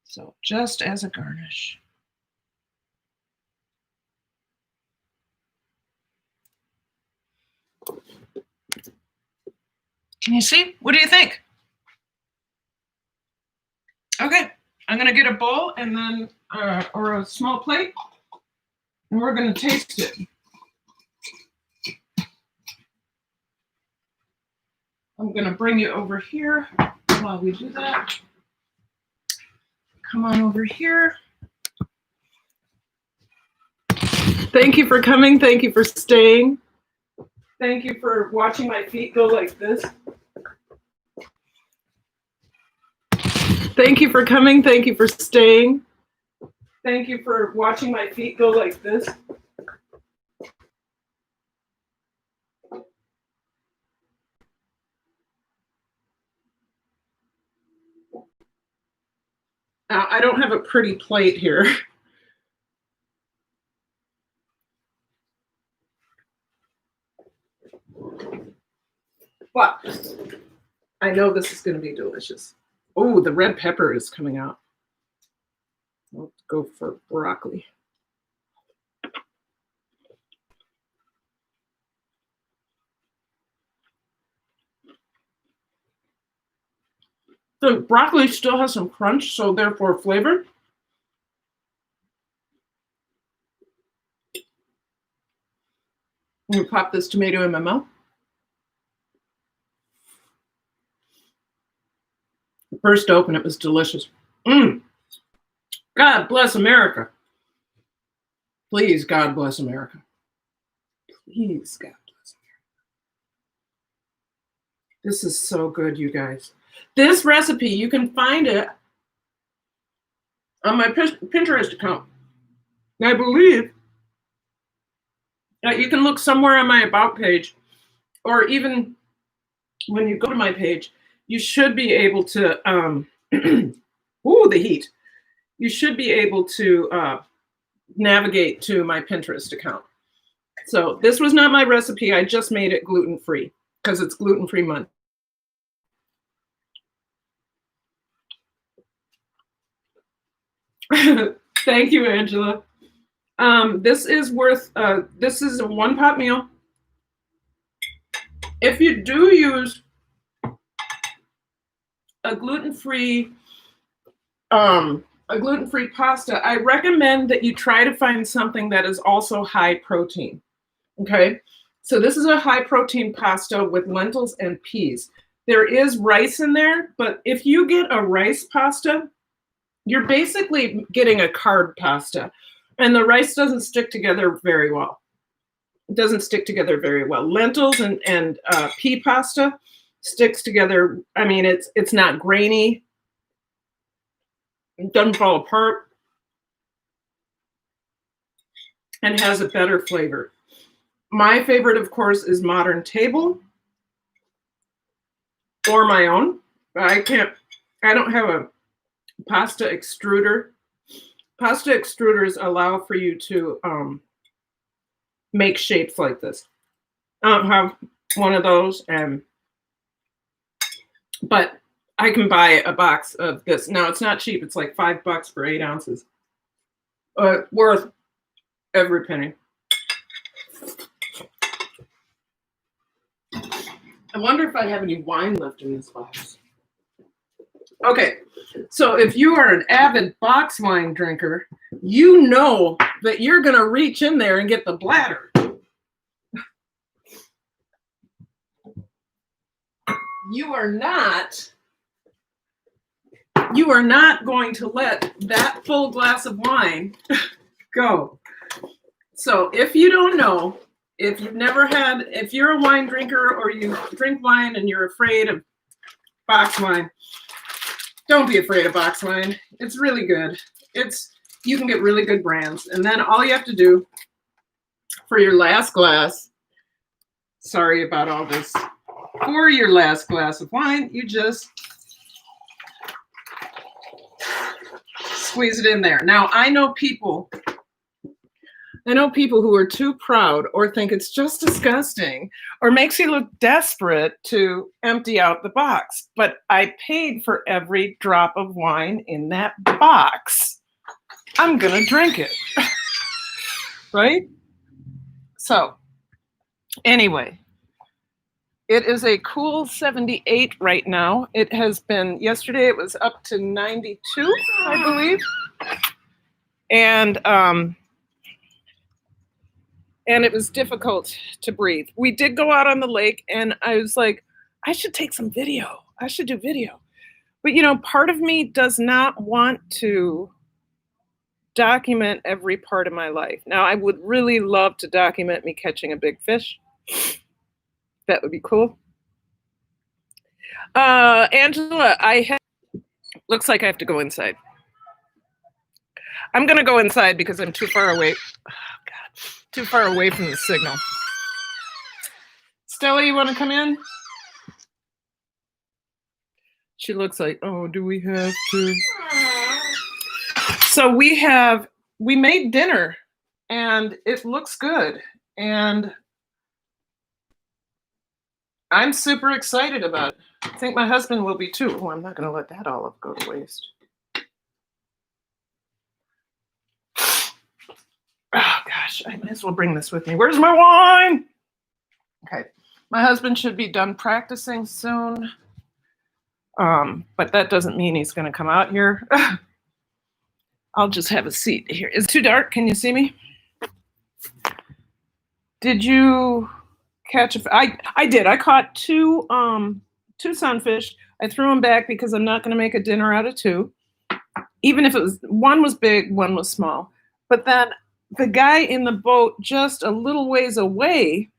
So just as a garnish. Can you see? What do you think? Okay, I'm going to get a bowl and then, or a small plate, and we're going to taste it. I'm going to bring you over here while we do that. Come on over here. Thank you for coming. Thank you for staying. Thank you for watching my feet go like this. Thank you for coming. Thank you for staying. Thank you for watching my feet go like this. Now, I don't have a pretty plate here. But I know this is going to be delicious. Oh, the red pepper is coming out. I'll go for broccoli. The broccoli still has some crunch, so therefore flavor. I'm going to pop this tomato in my mouth. First open, it was delicious. God bless America. Please, God bless America. Please, God bless America. This is so good, you guys. This recipe, you can find it on my Pinterest account. And I believe that you can look somewhere on my About page, or even when you go to my page, you should be able to, ooh, the heat. You should be able to navigate to my Pinterest account. So this was not my recipe. I just made it gluten-free because it's gluten-free month. Thank you, Angela. This is worth, this is a 1-pot meal. If you do use a gluten-free pasta, I recommend that you try to find something that is also high protein. Okay, so this is a high protein pasta with lentils and peas. There is rice in there, but if you get a rice pasta, you're basically getting a carb pasta, and the rice doesn't stick together very well. It doesn't stick together very well. Lentils and pea pasta sticks together. I mean, it's not grainy. It doesn't fall apart and has a better flavor. My favorite, of course, is Modern Table or my own. I don't have a pasta extruder. Pasta extruders allow for you to make shapes like this. I don't have one of those, but I can buy a box of this. Now, it's not cheap. It's like $5 for 8 ounces. Worth every penny. I wonder if I have any wine left in this box. Okay, so if you are an avid box wine drinker, you know that you're going to reach in there and get the bladder. You are not going to let that full glass of wine go. So if you don't know, if you're a wine drinker or you drink wine and you're afraid of box wine, don't be afraid of box wine. It's really good. You can get really good brands. And then all you have to do for your last glass, sorry about all this, for your last glass of wine, you just squeeze it in there. Now, I know people who are too proud or think it's just disgusting or makes you look desperate to empty out the box. But I paid for every drop of wine in that box. I'm going to drink it. Right? So, anyway, it is a cool 78 right now. It has been, yesterday it was up to 92, I believe. And it was difficult to breathe. We did go out on the lake, and I was like, I should take some video. I should do video. But, part of me does not want to document every part of my life. Now, I would really love to document me catching a big fish. That would be cool. Angela, looks like I have to go inside. I'm going to go inside because I'm too far away. Too far away from the signal. Stella, you want to come in? She looks like, oh, do we have to? So we made dinner and it looks good. And I'm super excited about it. I think my husband will be too. Oh, I'm not going to let that olive go to waste. Oh, gosh, I might as well bring this with me. Where's my wine? Okay, my husband should be done practicing soon. But that doesn't mean he's going to come out here. I'll just have a seat here. It's too dark. Can you see me? Did you catch I did. I caught two sunfish. I threw them back because I'm not going to make a dinner out of two. Even if one was big, one was small. But then the guy in the boat just a little ways away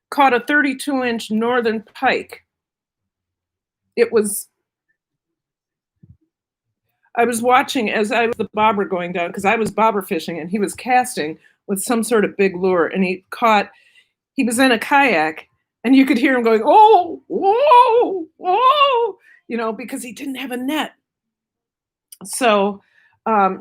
caught a 32-inch northern pike. I was watching as I was the bobber going down, because I was bobber fishing and he was casting with some sort of big lure, and he was in a kayak and you could hear him going, oh, whoa, whoa, because he didn't have a net. So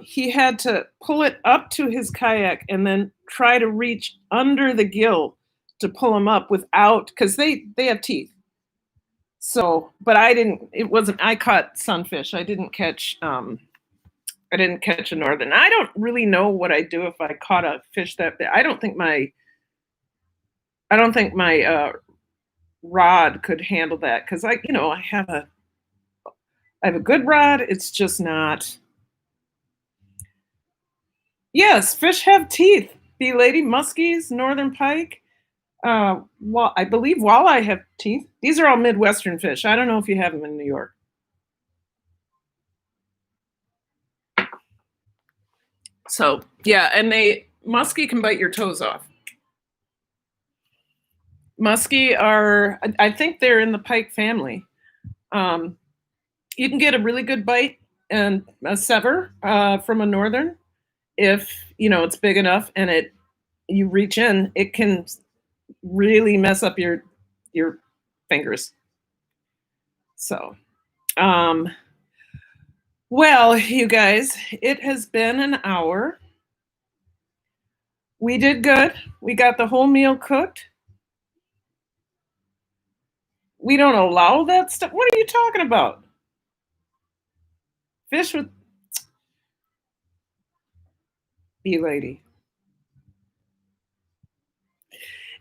he had to pull it up to his kayak and then try to reach under the gill to pull him up without, because they have teeth. So, but I caught sunfish. I didn't catch a northern. I don't really know what I'd do if I caught a fish that big. I don't think my rod could handle that, because I have a good rod. It's just not. Yes, fish have teeth. Bee lady, muskies, northern pike. I believe walleye have teeth. These are all Midwestern fish. I don't know if you have them in New York. So yeah, and muskie can bite your toes off. Muskie are, I think they're in the pike family. You can get a really good bite and a sever from a northern if it's big enough and you reach in. It can really mess up your fingers. So, well, you guys, it has been an hour. We did good. We got the whole meal cooked. We don't allow that stuff. What are you talking about? Fish with bee lady.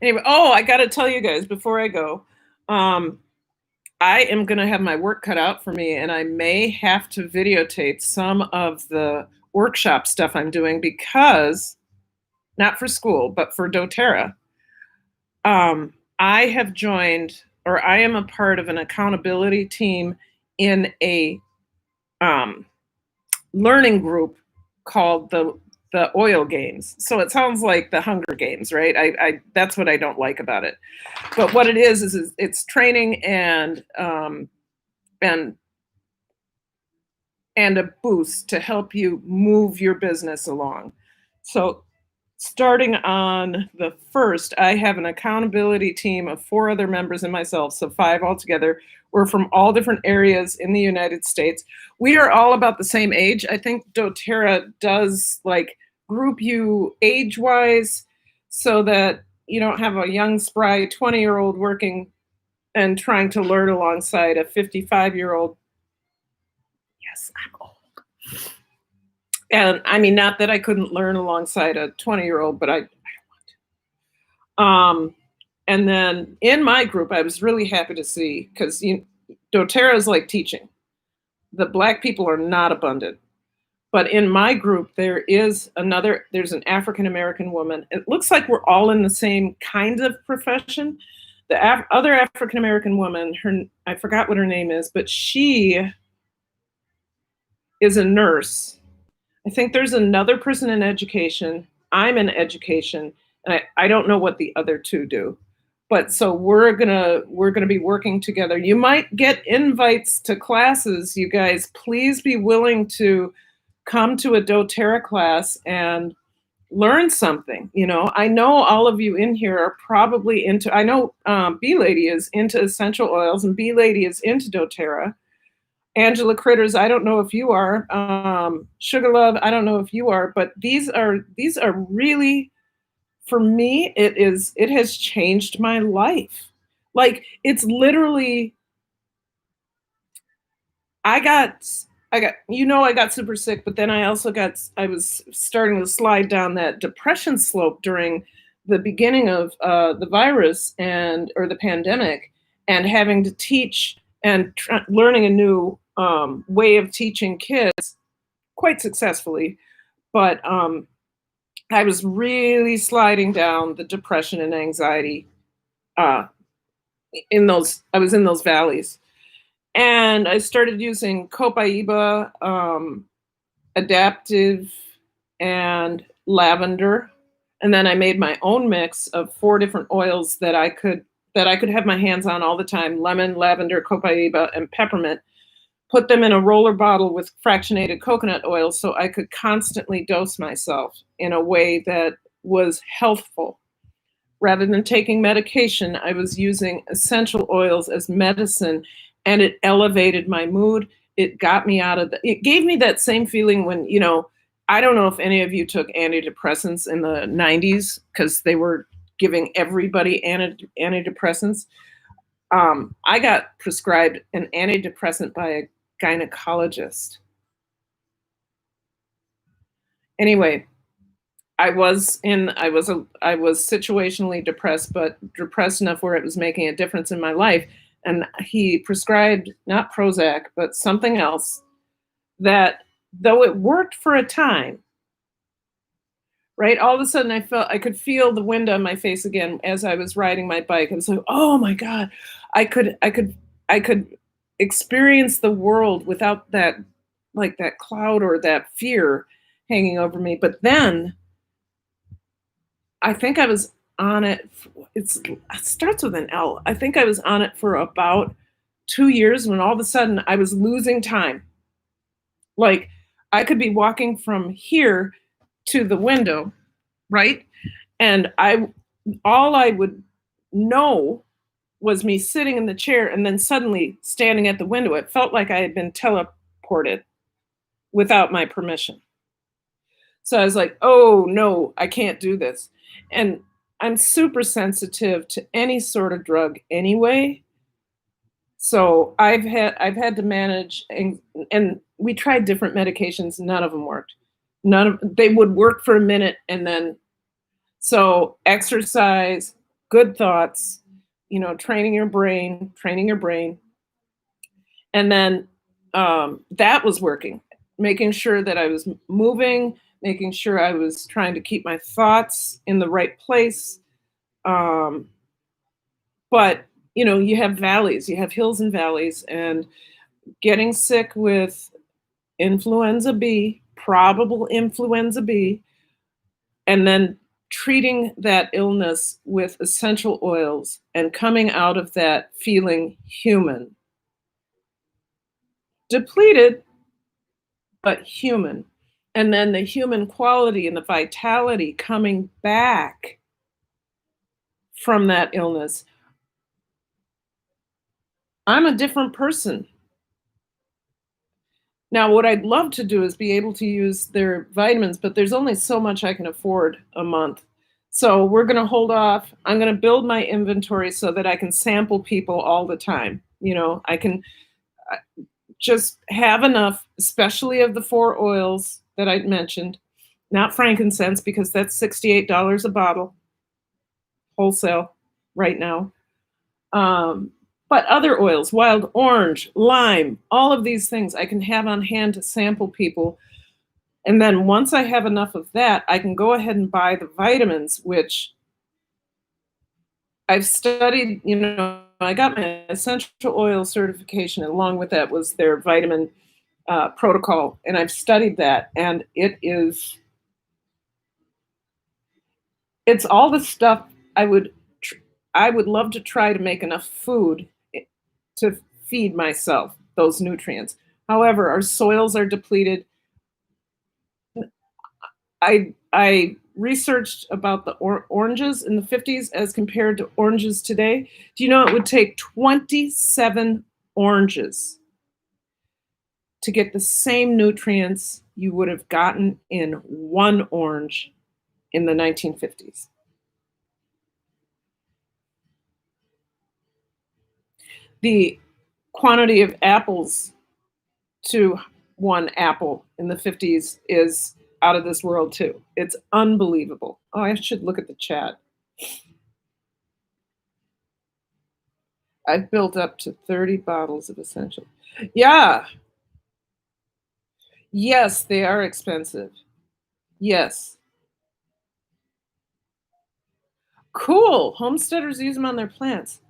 Anyway, I got to tell you guys before I go, I am going to have my work cut out for me, and I may have to videotape some of the workshop stuff I'm doing because, not for school, but for doTERRA. I have joined, or I am a part of an accountability team in a learning group called the Oil Games. So it sounds like the Hunger Games, right? I that's what I don't like about it. But what it is it's training and a boost to help you move your business along. So starting on the 1st, I have an accountability team of 4 other members and myself, so 5 altogether. We're from all different areas in the United States. We are all about the same age. I think doTERRA does group you age-wise so that you don't have a young, spry 20-year-old working and trying to learn alongside a 55-year-old. Yes, I'm old. And I mean, not that I couldn't learn alongside a 20-year-old, but I want to. And then in my group, I was really happy to see, because doTERRA is like teaching. The Black people are not abundant. But in my group, there's an African-American woman. It looks like we're all in the same kind of profession. The other African-American woman, I forgot what her name is, but she is a nurse. I think there's another person in education. I'm in education, and I don't know what the other 2 do. But so we're gonna be working together. You might get invites to classes, you guys. Please be willing to come to a doTERRA class and learn something. I know all of you in here are probably into, I know Bee Lady is into essential oils, and Bee Lady is into doTERRA. Angela Critters, I don't know if you are. Sugar Love, I don't know if you are, but these are really, for me, it has changed my life. It's literally, I got super sick, but then I was starting to slide down that depression slope during the beginning of the virus or the pandemic, and having to teach and learning a new way of teaching kids quite successfully. But I was really sliding down the depression and anxiety I was in those valleys. And I started using copaiba, adaptive, and lavender. And then I made my own mix of 4 different oils that I could have my hands on all the time: lemon, lavender, copaiba, and peppermint. Put them in a roller bottle with fractionated coconut oil so I could constantly dose myself in a way that was healthful. Rather than taking medication, I was using essential oils as medicine, and it elevated my mood. It got me it gave me that same feeling when, I don't know if any of you took antidepressants in the 90s, because they were giving everybody antidepressants. I got prescribed an antidepressant by a gynecologist. Anyway, I was situationally depressed, but depressed enough where it was making a difference in my life. And he prescribed not Prozac, but something else that, though it worked for a time, right? All of a sudden I could feel the wind on my face again as I was riding my bike. I was like, oh my God, I could experience the world without that cloud or that fear hanging over me. But then I think I was on it. it starts with an L. I think I was on it for about 2 years when all of a sudden I was losing time. Like, I could be walking from here to the window, right? And all I would know was me sitting in the chair and then suddenly standing at the window. It felt like I had been teleported without my permission. So I was like, "Oh, no, I can't do this." And I'm super sensitive to any sort of drug anyway. So I've had to manage, and we tried different medications, none of them worked. None of they would work for a minute and then so exercise, good thoughts, training your brain, and then that was working. Making sure that I was moving, making sure I was trying to keep my thoughts in the right place. Um, but you have valleys, you have hills and valleys, and getting sick with influenza B, probable influenza B, and then treating that illness with essential oils and coming out of that feeling human, depleted, but human. And then the human quality and the vitality coming back from that illness. I'm a different person. Now, what I'd love to do is be able to use their vitamins, but there's only so much I can afford a month. So we're going to hold off. I'm going to build my inventory so that I can sample people all the time. I can just have enough, especially of the 4 oils that I'd mentioned, not frankincense because that's $68 a bottle, wholesale right now. But other oils, wild orange, lime, all of these things I can have on hand to sample people. And then once I have enough of that, I can go ahead and buy the vitamins, which I've studied. I got my essential oil certification, and along with that was their vitamin protocol. And I've studied that, and it's all the stuff I would love to try to make enough food to feed myself those nutrients. However, our soils are depleted. I researched about the oranges in the 50s as compared to oranges today. Do you know it would take 27 oranges to get the same nutrients you would have gotten in one orange in the 1950s? The quantity of apples to one apple in the 50s is out of this world too. It's unbelievable. Oh, I should look at the chat. I've built up to 30 bottles of essential. Yeah. Yes, they are expensive. Yes. Cool. Homesteaders use them on their plants.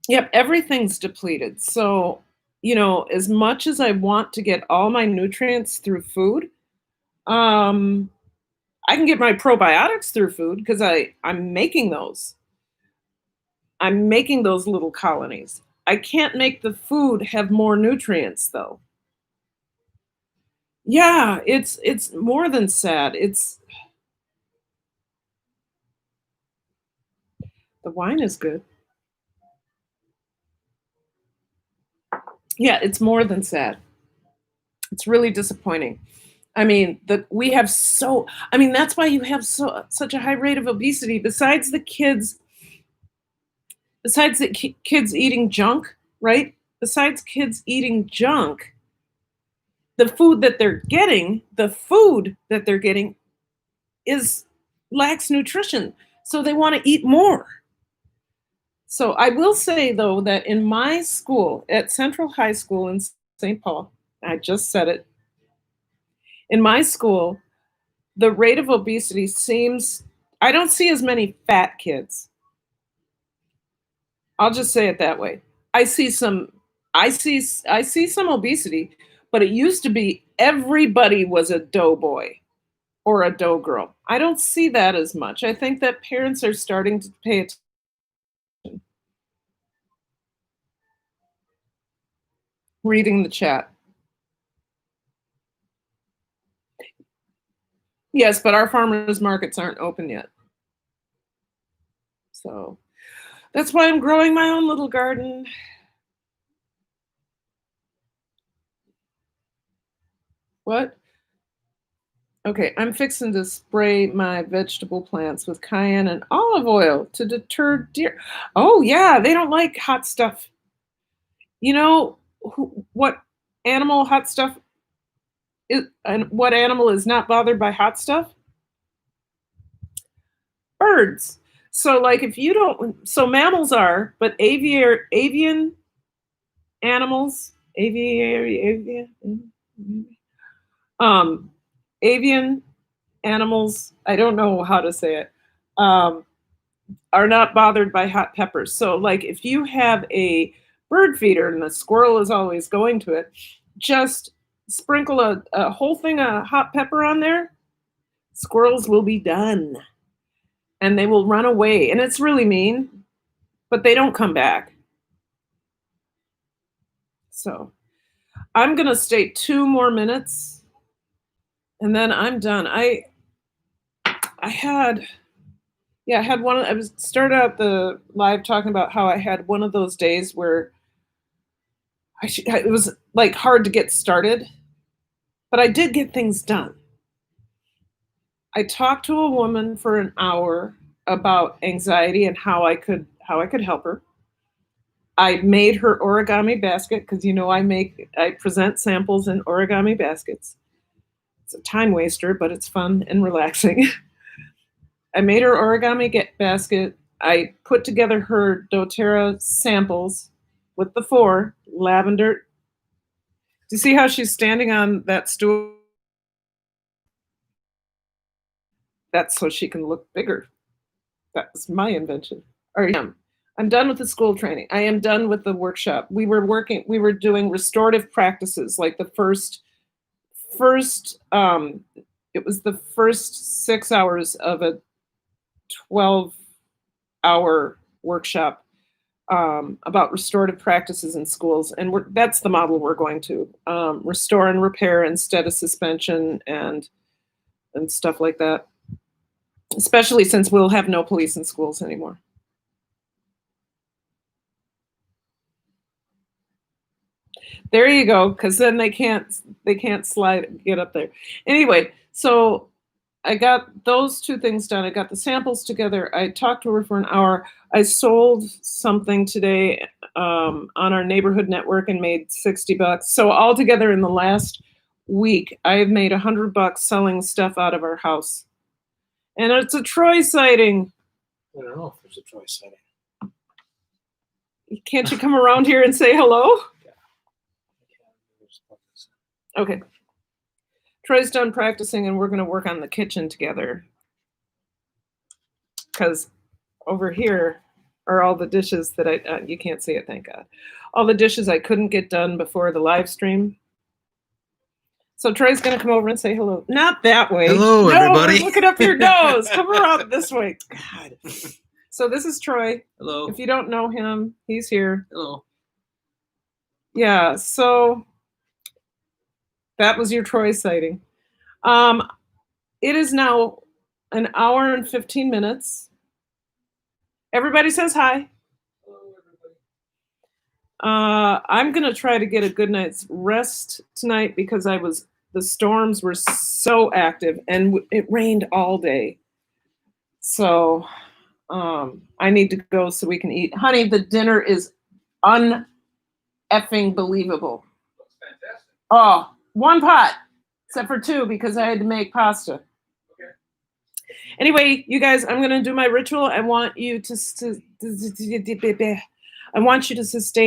Yep, everything's depleted. So, as much as I want to get all my nutrients through food, um, I can get my probiotics through food because I'm making those. I'm making those little colonies. I can't make the food have more nutrients though. Yeah, it's more than sad. The wine is good. Yeah, it's more than sad. It's really disappointing. I mean, that's why you have such a high rate of obesity besides the kids eating junk, right? Besides kids eating junk, the food that they're getting is lacks nutrition. So they want to eat more. So I will say though that in my school at Central High School in St. Paul, I just said it, in my school, the rate of obesity I don't see as many fat kids. I'll just say it that way. I see some I see some obesity, but it used to be everybody was a doughboy or a dough girl. I don't see that as much. I think that parents are starting to pay attention. Reading the chat. Yes, but our farmers markets aren't open yet. So that's why I'm growing my own little garden. What? Okay, I'm fixing to spray my vegetable plants with cayenne and olive oil to deter deer. Oh, yeah, they don't like hot stuff. You know what animal hot stuff is, and what animal is not bothered by hot stuff? Birds. So, like, if you don't, so mammals are, but avian animals, um, avian animals, I don't know how to say it, are not bothered by hot peppers. So, like, if you have a bird feeder and the squirrel is always going to it, just sprinkle a whole thing of hot pepper on there. Squirrels will be done and they will run away. And it's really mean, but they don't come back. So I'm going to stay 2 more minutes and then I'm done. I had I was started out the live talking about how I had one of those days where it was like hard to get started, but I did get things done. I talked to a woman for an hour about anxiety and how I could help her. I made her origami basket because I present samples in origami baskets. It's a time waster, but it's fun and relaxing. I made her origami basket. I put together her doTERRA samples with the 4 lavender. Do you see how she's standing on that stool? That's so she can look bigger. That was my invention. All right, I'm done with the school training. I am done with the workshop. We were doing restorative practices, like the first it was the first 6 hours of a 12-hour workshop about restorative practices in schools. And that's the model we're going to restore and repair instead of suspension and stuff like that, especially since we'll have no police in schools anymore. There you go, because then they can't get up there. Anyway, so I got those 2 things done. I got the samples together. I talked to her for an hour. I sold something today on our neighborhood network and made $60. So altogether in the last week, I have made $100 selling stuff out of our house. And it's a Troy sighting. I don't know if there's a Troy sighting. Can't you come around here and say hello? Okay. Troy's done practicing and we're going to work on the kitchen together. Because over here are all the dishes that you can't see it, thank God. All the dishes I couldn't get done before the live stream. So Troy's going to come over and say hello. Not that way. Hello, everybody. We're looking up your nose. Come around this way. God. So this is Troy. Hello. If you don't know him, he's here. Hello. Yeah, so that was your Troy sighting. It is now 1 hour and 15 minutes. Everybody says hi. Hello, everybody. I'm gonna try to get a good night's rest tonight because the storms were so active and it rained all day. So I need to go so we can eat. Honey, the dinner is un-effing believable. Looks fantastic. Oh, 1 pot, except for 2 because I had to make pasta. Okay. Anyway, you guys, I'm gonna do my ritual. I want you to sustain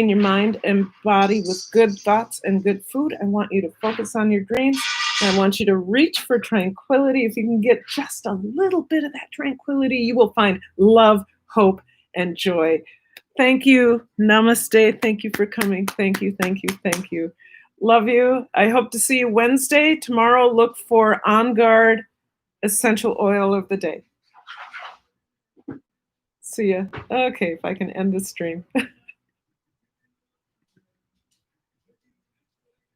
your mind and body with good thoughts and good food. I want you to focus on your dreams. And I want you to reach for tranquility. If you can get just a little bit of that tranquility, you will find love, hope, and joy. Thank you. Namaste. Thank you for coming. Thank you, thank you, thank you. Love you. I hope to see you Wednesday. Tomorrow, look for On Guard essential oil of the day. See ya. Okay, if I can end the stream.